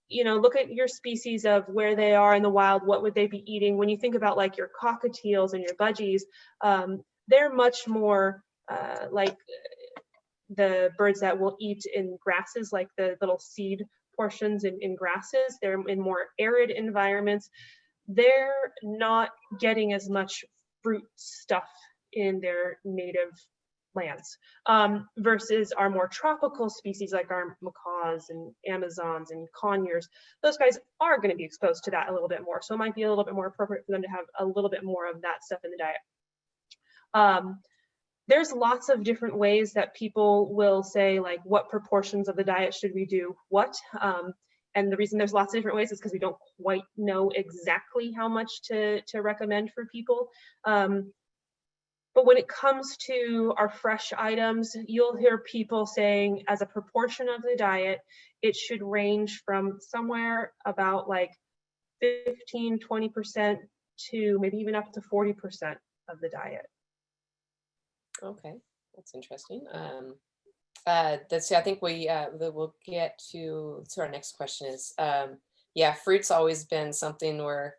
you know, look at your species of where they are in the wild. What would they be eating? When you think about like your cockatiels and your budgies, they're much more like the birds that will eat in grasses, like the little seed portions in grasses. They're in more arid environments. They're not getting as much fruit stuff in their native lands, versus our more tropical species like our macaws and Amazons and conures. Those guys are going to be exposed to that a little bit more. So it might be a little bit more appropriate for them to have a little bit more of that stuff in the diet. There's lots of different ways that people will say, like, what proportions of the diet should we do what? And the reason there's lots of different ways is because we don't quite know exactly how much to recommend for people. But when it comes to our fresh items, you'll hear people saying as a proportion of the diet, it should range from somewhere about like 15, 20% to maybe even up to 40% of the diet. Okay, that's interesting. I think we'll get to our next question is, yeah, fruit's always been something where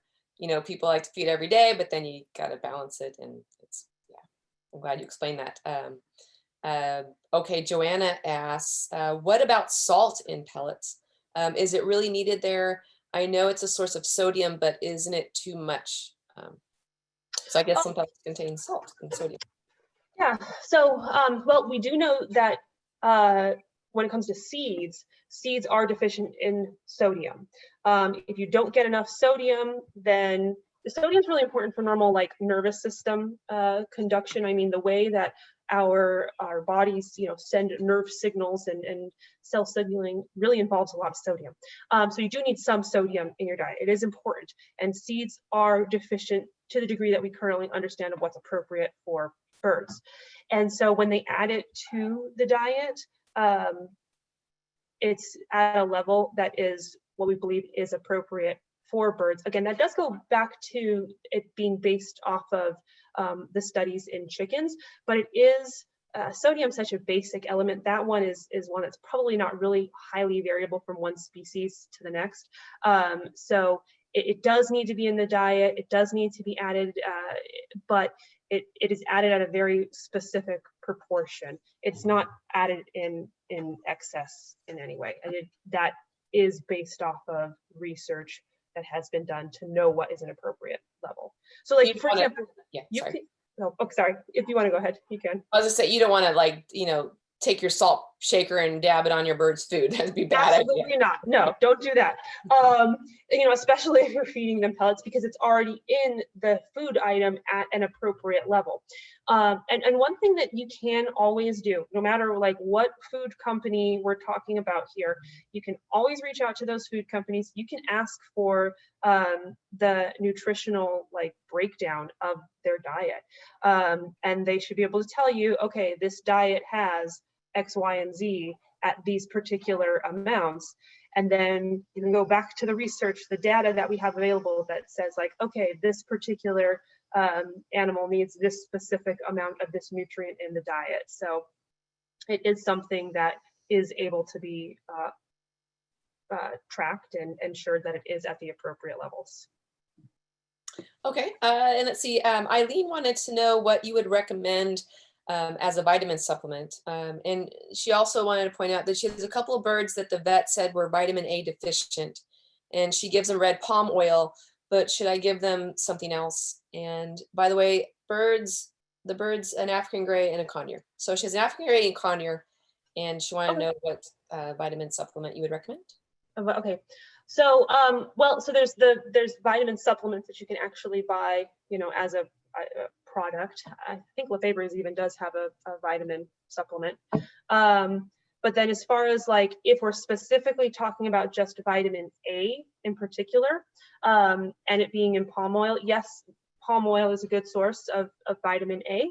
people like to feed every day, but then you got to balance it. And it's, yeah, I'm glad you explained that. Okay, Joanna asks, what about salt in pellets? Is it really needed there? I know it's a source of sodium, but isn't it too much? So I guess some pellets contain salt and sodium. Yeah, so, well, we do know that when it comes to seeds are deficient in sodium. If you don't get enough sodium, then the sodium is really important for normal nervous system conduction. I mean, the way that our bodies, send nerve signals and cell signaling really involves a lot of sodium. So you do need some sodium in your diet. It is important, and seeds are deficient to the degree that we currently understand of what's appropriate for birds. And so when they add it to the diet, it's at a level that is what we believe is appropriate for birds. Again, that does go back to it being based off of the studies in chickens, but it is sodium such a basic element. That one is one that's probably not really highly variable from one species to the next. So it does need to be in the diet. It does need to be added, but it is added at a very specific proportion. It's not added in excess in any way. And that is based off of research that has been done to know what is an appropriate level. So for example, sorry, if you want to go ahead, you can. I was gonna say, you don't want to take your salt shaker and dab it on your bird's food. That'd be bad. Absolutely not. No, don't do that. Especially if you're feeding them pellets, because it's already in the food item at an appropriate level. And one thing that you can always do, no matter what food company we're talking about here, you can always reach out to those food companies. You can ask for the nutritional breakdown of their diet. And they should be able to tell you, okay, this diet has X, Y, and Z at these particular amounts. And then you can go back to the research, the data that we have available that says okay, this particular animal needs this specific amount of this nutrient in the diet. So it is something that is able to be tracked and ensured that it is at the appropriate levels. Okay, and let's see, Eileen wanted to know what you would recommend as a vitamin supplement. And she also wanted to point out that she has a couple of birds that the vet said were vitamin A deficient, and she gives them red palm oil, but should I give them something else? And by the way, the birds, an African gray and a conure. So she has an African gray and conure, and she wanted to know what vitamin supplement you would recommend. Okay. So, so there's vitamin supplements that you can actually buy, as a product. I think Lafeber even does have a vitamin supplement. But then as far as if we're specifically talking about just vitamin A in particular, and it being in palm oil, yes, palm oil is a good source of vitamin A,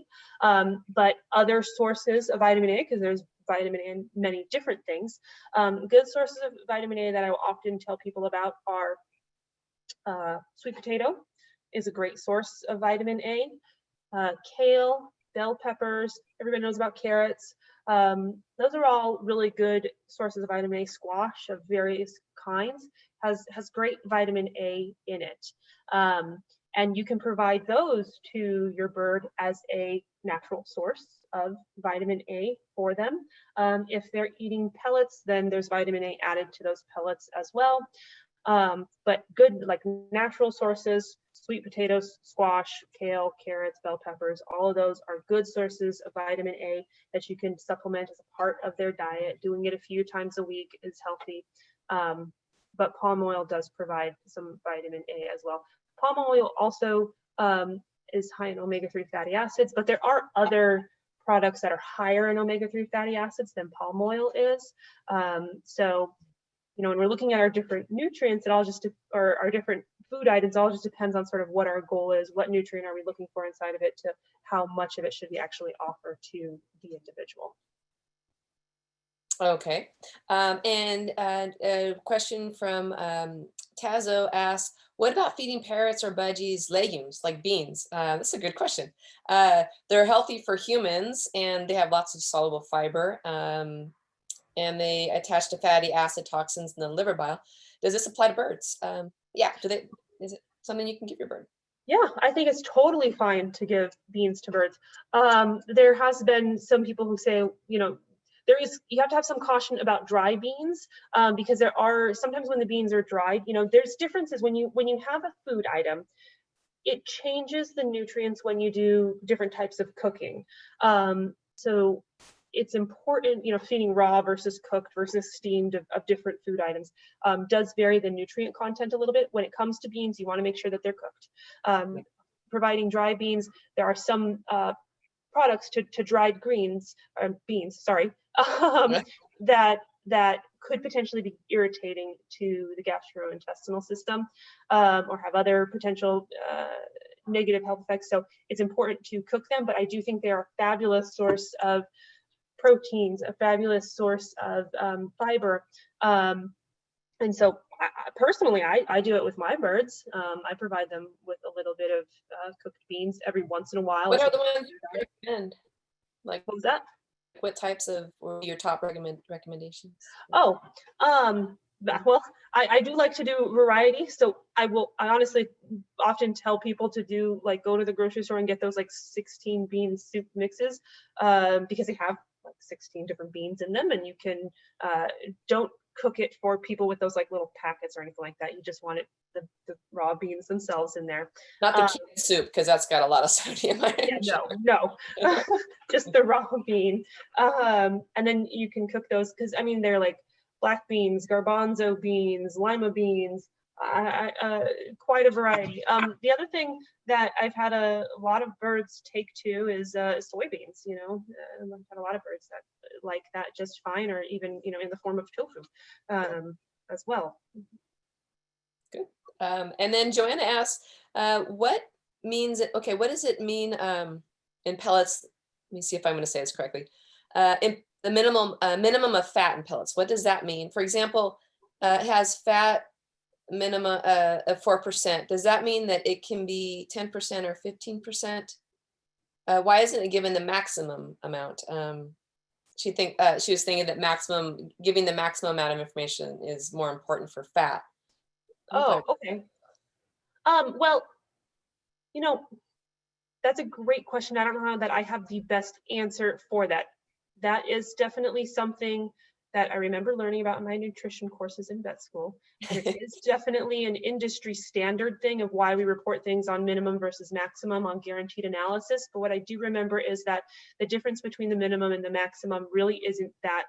but other sources of vitamin A, because there's vitamin A in many different things. Good sources of vitamin A that I will often tell people about are sweet potato is a great source of vitamin A. Kale, bell peppers, everybody knows about carrots. Those are all really good sources of vitamin A. Squash of various kinds has great vitamin A in it. And you can provide those to your bird as a natural source of vitamin A for them. If they're eating pellets, then there's vitamin A added to those pellets as well. But good, natural sources, sweet potatoes, squash, kale, carrots, bell peppers, all of those are good sources of vitamin A that you can supplement as a part of their diet. Doing it a few times a week is healthy. But palm oil does provide some vitamin A as well. Palm oil also is high in omega-3 fatty acids, but there are other products that are higher in omega-3 fatty acids than palm oil is. So, when we're looking at our different nutrients, it all or our different food items, all just depends on sort of what our goal is, what nutrient are we looking for inside of it, to how much of it should we actually offer to the individual. Okay, and a question from Tazo asks, what about feeding parrots or budgies legumes like beans? That's a good question. They're healthy for humans and they have lots of soluble fiber, and they attach to fatty acid toxins in the liver bile. Does this apply to birds? Yeah, something you can give your bird? Yeah, I think it's totally fine to give beans to birds. There has been some people who say, you have to have some caution about dry beans, because there are sometimes when the beans are dried, there's differences when you have a food item. It changes the nutrients when you do different types of cooking. So it's important, feeding raw versus cooked versus steamed of different food items does vary the nutrient content a little bit. When it comes to beans, you want to make sure that they're cooked. Providing dry beans, there are some products to dried beans, that could potentially be irritating to the gastrointestinal system, or have other potential negative health effects. So it's important to cook them, but I do think they are a fabulous source of proteins, a fabulous source of fiber. And so personally, I do it with my birds. I provide them with a little bit of cooked beans every once in a while. What are the ones you recommend? Like, what was that? What types of were your top recommendations? Oh, well, I do like to do variety. So I honestly often tell people to do go to the grocery store and get those 16 bean soup mixes, because they have 16 different beans in them, and you can don't cook it for people with those little packets or anything like that. You just want the raw beans themselves in there. Not the canned soup, because that's got a lot of sodium. Yeah, no, just the raw bean. And then you can cook those, because they're black beans, garbanzo beans, lima beans, quite a variety. The other thing that I've had a lot of birds take to is soybeans. I've had a lot of birds that like that just fine, or even in the form of tofu as well. Good. And then Joanna asks, what does it mean in pellets? Let me see if I'm going to say this correctly. In the minimum of fat in pellets. What does that mean? For example, it has fat minimum of 4%. Does that mean that it can be 10% or 15%? Why isn't it given the maximum amount? She was thinking that giving the maximum amount of information is more important for fat. Oh, okay. Well, that's a great question. I don't know that I have the best answer for that. That is definitely something that I remember learning about in my nutrition courses in vet school. And it is definitely an industry standard thing of why we report things on minimum versus maximum on guaranteed analysis. But what I do remember is that the difference between the minimum and the maximum really isn't that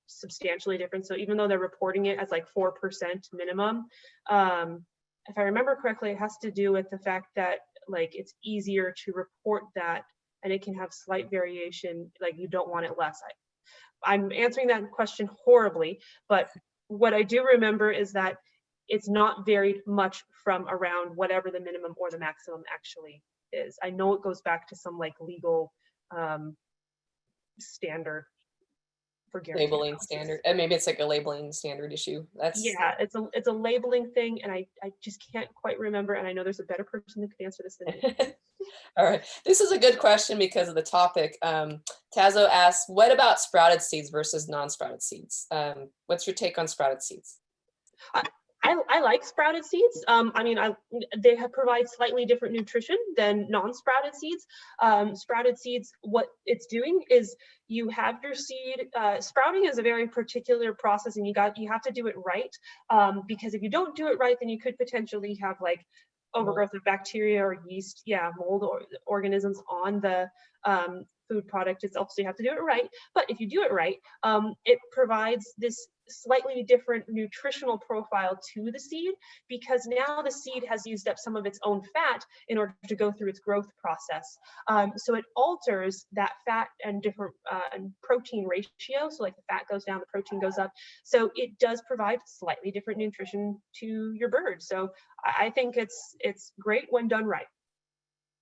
substantially different. So even though they're reporting it as 4% minimum, if I remember correctly, it has to do with the fact that it's easier to report that, and it can have slight variation. You don't want it less. I'm answering that question horribly, but what I do remember is that it's not varied much from around whatever the minimum or the maximum actually is. I know it goes back to some legal standard for labeling standard, and maybe it's a labeling standard issue. Yeah, it's a labeling thing, and I just can't quite remember, and I know there's a better person that could answer this than me. All right, this is a good question because of the topic. Tazo asks, what about sprouted seeds versus non-sprouted seeds? What's your take on sprouted seeds? I like sprouted seeds. They provide slightly different nutrition than non-sprouted seeds. Sprouted seeds, what it's doing is you have your seed. Sprouting is a very particular process, and you have to do it right. Because if you don't do it right, then you could potentially have overgrowth of bacteria or yeast, mold or organisms on the food product itself. So you have to do it right. But if you do it right, it provides this slightly different nutritional profile to the seed, because now the seed has used up some of its own fat in order to go through its growth process. So it alters that fat and different protein ratio. So the fat goes down, the protein goes up. So it does provide slightly different nutrition to your bird. So I think it's great when done right.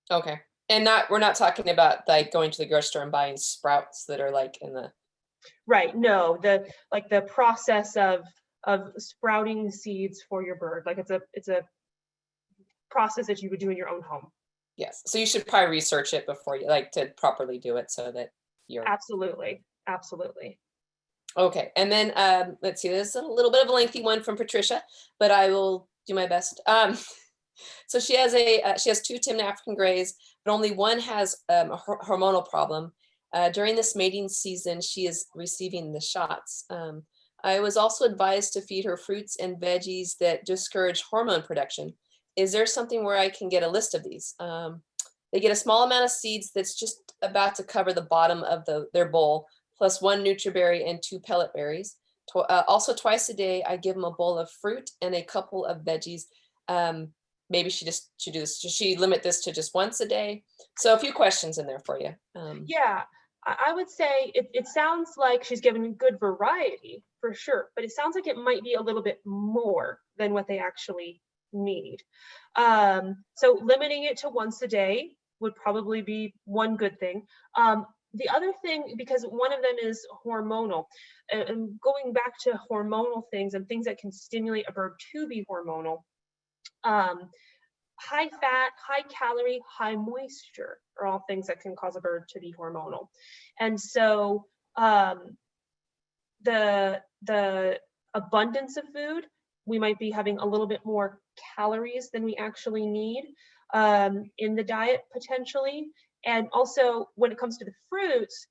Okay. And we're not talking about going to the grocery store and buying sprouts that are in the right. No, the process of sprouting seeds for your bird. It's a process that you would do in your own home. Yes. So you should probably research it before you to properly do it so that you're absolutely. Okay. And then let's see, this is a little bit of a lengthy one from Patricia, but I will do my best. So she has she has 2 Timna African Greys, but only one has a hormonal problem. During this mating season, she is receiving the shots. I was also advised to feed her fruits and veggies that discourage hormone production. Is there something where I can get a list of these? They get a small amount of seeds that's just about to cover the bottom of their bowl, plus 1 Nutri-berry and 2 pellet berries. Also twice a day, I give them a bowl of fruit and a couple of veggies. Maybe she should do this. Should she limit this to just once a day? So a few questions in there for you. Yeah, I would say it sounds like she's given good variety for sure, but it sounds like it might be a little bit more than what they actually need. So limiting it to once a day would probably be one good thing. The other thing, because one of them is hormonal, and going back to hormonal things and things that can stimulate a bird to be hormonal, high fat, high calorie, high moisture are all things that can cause a bird to be hormonal. And so the abundance of food, we might be having a little bit more calories than we actually need in the diet potentially. And also when it comes to the fruits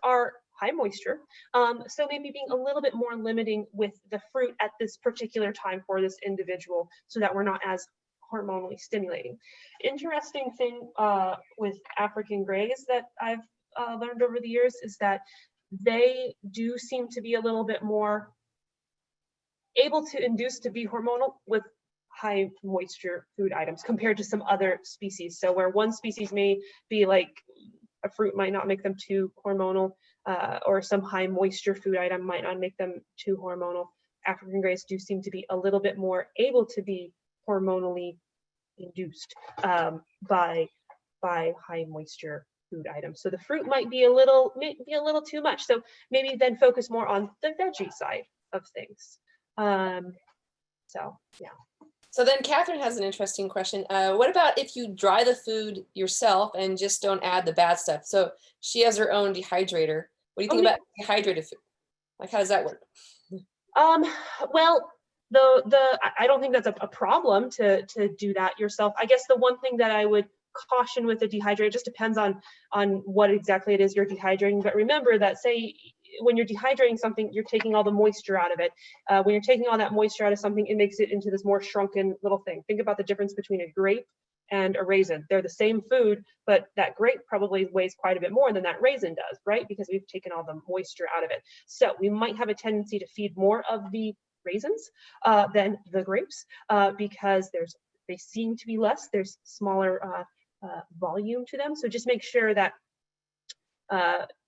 are high moisture. So maybe being a little bit more limiting with the fruit at this particular time for this individual so that we're not as hormonally stimulating. Interesting thing with African Greys that I've learned over the years is that they do seem to be a little bit more able to induce to be hormonal with high moisture food items compared to some other species. So where one species may be like a fruit might not make them too hormonal, or some high moisture food item might not make them too hormonal, African Greys do seem to be a little bit more able to be hormonally induced by high moisture food items. So the fruit might be a little too much. So maybe then focus more on the veggie side of things. So yeah. So then Catherine has an interesting question. What about if you dry the food yourself and just don't add the bad stuff? So she has her own dehydrator. What do you think about dehydrated food? Like, how does that work? Well, I don't think that's a problem to do that yourself. I guess the one thing that I would caution with the dehydrator, just depends on what exactly it is you're dehydrating. But remember that, say, when you're dehydrating something, you're taking all the moisture out of it. When you're taking all that moisture out of something, it makes it into this more shrunken little thing. Think about the difference between a grape and a raisin. They're the same food, but that grape probably weighs quite a bit more than that raisin does, right? Because we've taken all the moisture out of it. So we might have a tendency to feed more of the raisins than the grapes because they seem to be less. There's smaller volume to them. So just make sure that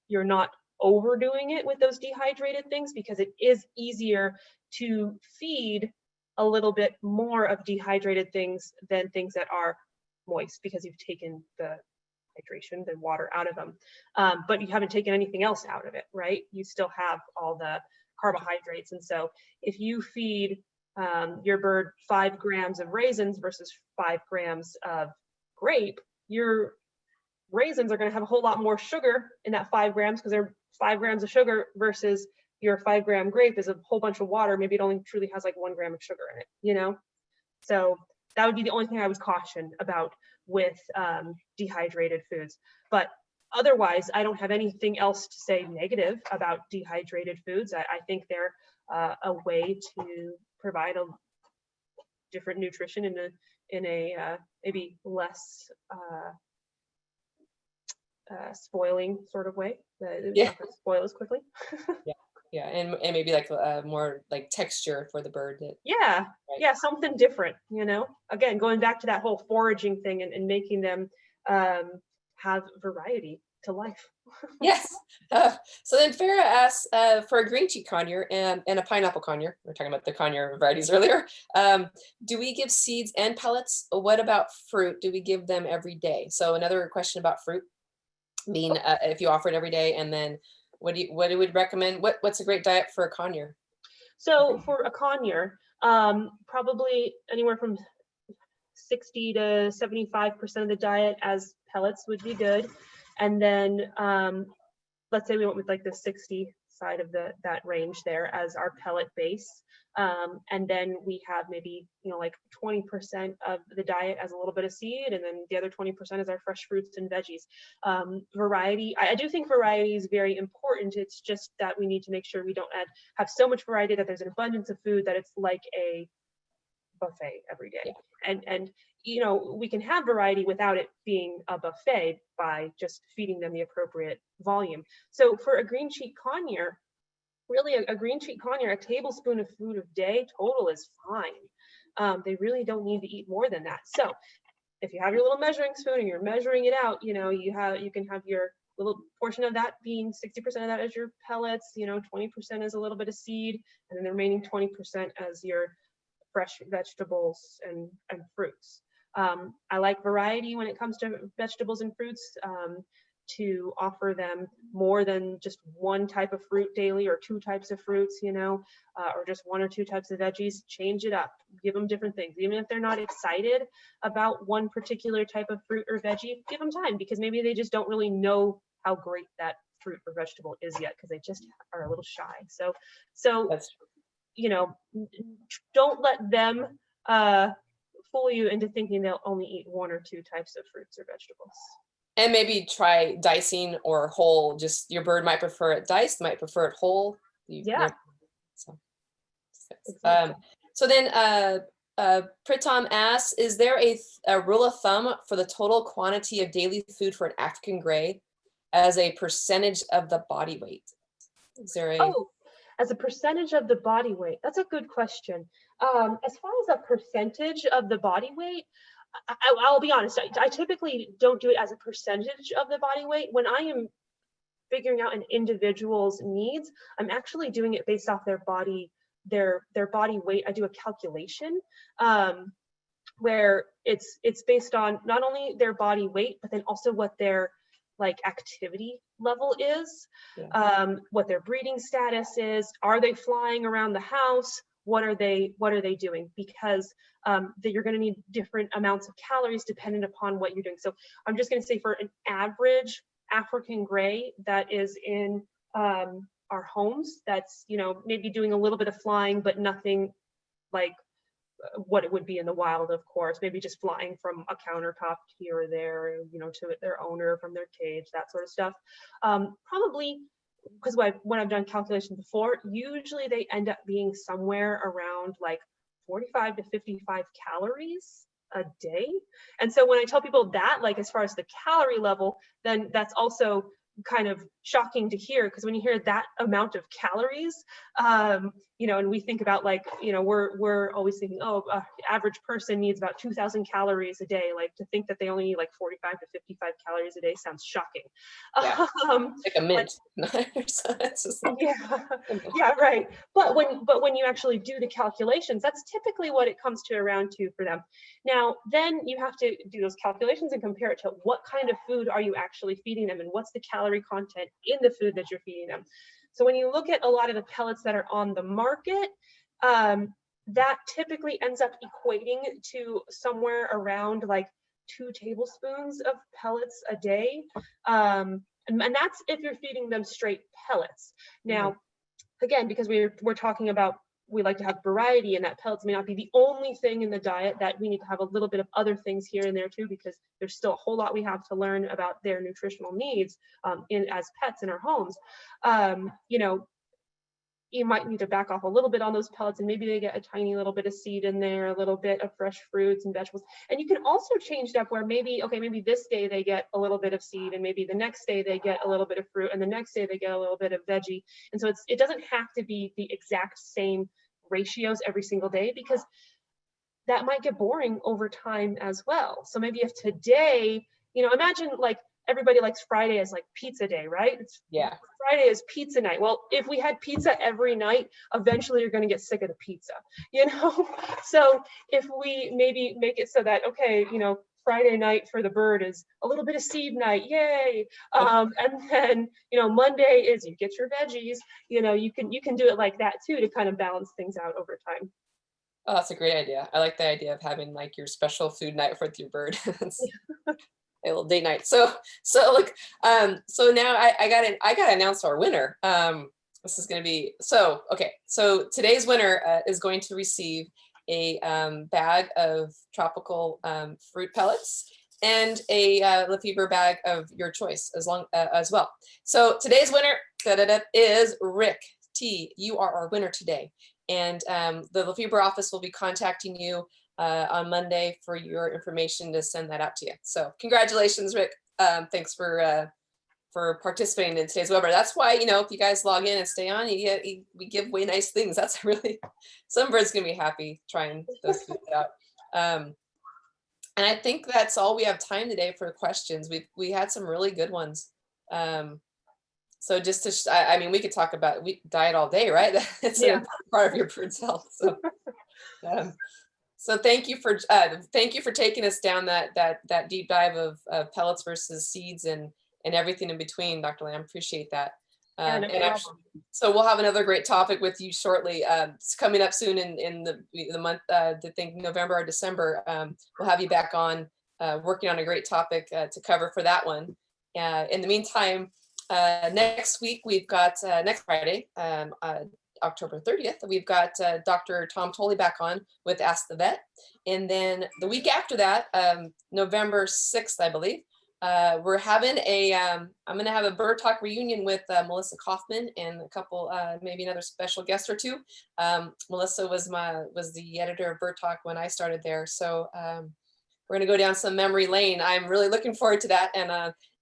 you're not overdoing it with those dehydrated things, because it is easier to feed a little bit more of dehydrated things than things that are moist, because you've taken the hydration, the water out of them, but you haven't taken anything else out of it, right? You still have all the carbohydrates. And so if you feed your bird 5 grams of raisins versus 5 grams of grape, your raisins are going to have a whole lot more sugar in that 5 grams, because they're 5 grams of sugar, versus your 5 gram grape is a whole bunch of water. Maybe it only truly has like 1 gram of sugar in it, you know? So that would be the only thing I would caution about with dehydrated foods. But otherwise, I don't have anything else to say negative about dehydrated foods. I think they're a way to provide a different nutrition in a maybe less spoiling sort of way. It's not going to spoil as quickly. Yeah, and maybe like more like texture for the bird. Yeah, something different, you know? Again, going back to that whole foraging thing and making them have variety to life. Yes. So then Farah asks for a green cheek conure and a pineapple conure. We were talking about the conure varieties earlier. Do we give seeds and pellets? What about fruit? Do we give them every day? So another question about fruit, being if you offer it every day, and then what do we recommend? What's a great diet for a conure? So for a conure, probably anywhere from 60 to 75% of the diet as pellets would be good. And then let's say we went with like the 60 side of that range there as our pellet base. And then we have maybe, like 20% of the diet as a little bit of seed, and then the other 20% is our fresh fruits and veggies. Variety, I do think variety is very important. It's just that we need to make sure we don't have so much variety that there's an abundance of food that it's like a buffet every day. Yeah. And we can have variety without it being a buffet by just feeding them the appropriate volume. So for a green cheek conure, really a green cheek conure, a tablespoon of food a day total is fine. They really don't need to eat more than that. So if you have your little measuring spoon and you're measuring it out, you can have your little portion of that being 60% of that as your pellets, 20% as a little bit of seed, and then the remaining 20% as your fresh vegetables and fruits. I like variety when it comes to vegetables and fruits, to offer them more than just one type of fruit daily or two types of fruits, or just one or two types of veggies. Change it up, give them different things. Even if they're not excited about one particular type of fruit or veggie, give them time, because maybe they just don't really know how great that fruit or vegetable is yet, because they just are a little shy. So that's don't let them fool you into thinking they'll only eat one or two types of fruits or vegetables. And maybe try dicing or whole. Just your bird might prefer it diced, might prefer it whole. Exactly. So then Pritam asks, is there a rule of thumb for the total quantity of daily food for an African gray as a percentage of the body weight? Is there as a percentage of the body weight? That's a good question. As far as a percentage of the body weight, I'll be honest, I typically don't do it as a percentage of the body weight. When I am figuring out an individual's needs, I'm actually doing it based off their body weight. I do a calculation where it's based on not only their body weight, but then also what their activity level is, what their breeding status is. Are they flying around the house? What are they doing? Because you're going to need different amounts of calories dependent upon what you're doing. So I'm just going to say for an average African gray that is in our homes, that's maybe doing a little bit of flying, but nothing like what it would be in the wild, of course. Maybe just flying from a countertop here or there, to their owner from their cage, that sort of stuff. Probably, because when I've done calculations before, usually they end up being somewhere around 45 to 55 calories a day. And so when I tell people that, as far as the calorie level, then that's also kind of shocking to hear, because when you hear that amount of calories, and we think about we're always thinking, average person needs about 2,000 calories a day. To think that they only need 45 to 55 calories a day sounds shocking. Yeah, like a mint. Yeah, right. But when you actually do the calculations, that's typically what it comes to around to for them. Now, then you have to do those calculations and compare it to what kind of food are you actually feeding them, and what's the calorie content in the food that you're feeding them. So when you look at a lot of the pellets that are on the market, that typically ends up equating to somewhere around 2 tablespoons of pellets a day. And that's if you're feeding them straight pellets. Now, again, because we're talking about, we like to have variety, and that pellets may not be the only thing in the diet, that we need to have a little bit of other things here and there too, because there's still a whole lot we have to learn about their nutritional needs as pets in our homes. You might need to back off a little bit on those pellets, and maybe they get a tiny little bit of seed in there, a little bit of fresh fruits and vegetables. And you can also change it up where maybe this day they get a little bit of seed, and maybe the next day they get a little bit of fruit, and the next day they get a little bit of veggie. And so it doesn't have to be the exact same ratios every single day, because that might get boring over time as well. So maybe if today, imagine everybody likes Friday as pizza day, right? Friday is pizza night. Well, if we had pizza every night, eventually you're going to get sick of the pizza, So if we maybe make it so that, Friday night for the bird is a little bit of seed night, yay. And then, Monday is you get your veggies, you can do it like that too, to kind of balance things out over time. Oh, that's a great idea. I like the idea of having your special food night with your bird. A little date night. So look, so now I gotta announce our winner. This is going to be, so, okay. So today's winner is going to receive a bag of tropical fruit pellets and a Lafeber bag of your choice as well. So today's winner is Rick T. You are our winner today. And the Lafeber office will be contacting you on Monday for your information to send that out to you. So congratulations, Rick. Thanks for participating in today's webinar. That's why, you know, if you guys log in and stay on, we give away nice things. That's really, some birds gonna be happy trying those foods out. And I think that's all we have time today for questions. We had some really good ones. So just to, I mean, we could talk about diet all day, right? It's an important part of your bird's health. So thank you for taking us down that deep dive of pellets versus seeds and everything in between, Dr. Lamb. Appreciate that. And actually, so we'll have another great topic with you shortly. It's coming up soon in the month, I think November or December. We'll have you back on working on a great topic to cover for that one. In the meantime, next week we've got next Friday, October 30th, we've got Dr. Tom Tolley back on with Ask the Vet. And then the week after that, November 6th, I believe, we're having I'm going to have a Bird Talk reunion with Melissa Kaufman and a couple, maybe another special guest or two. Melissa was the editor of Bird Talk when I started there. So we're going to go down some memory lane. I'm really looking forward to that.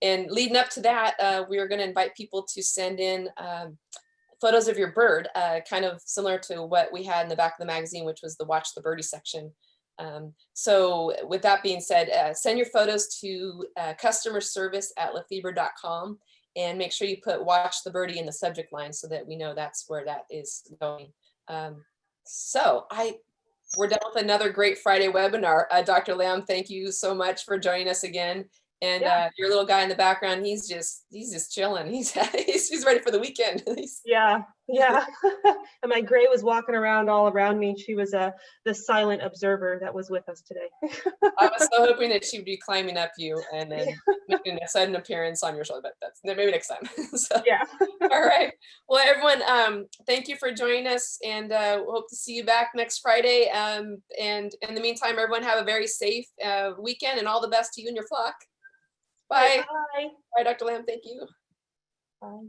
And leading up to that, we are going to invite people to send in photos of your bird, kind of similar to what we had in the back of the magazine, which was the Watch the Birdie section. So with that being said, send your photos to customer service@lafeber.com and make sure you put Watch the Birdie in the subject line so that we know that's where that is going. We're done with another great Friday webinar. Dr. Lamb, thank you so much for joining us again. And your little guy in the background, he's just chilling. He's ready for the weekend. Yeah. And my gray was walking around all around me. She was the silent observer that was with us today. I was so hoping that she would be climbing up you and then making a sudden appearance on your shoulder, but that's maybe next time. So, yeah. All right. Well, everyone, thank you for joining us, and we'll hope to see you back next Friday. And in the meantime, everyone have a very safe weekend, and all the best to you and your flock. Bye. Bye. Bye, Dr. Lamb. Thank you. Bye.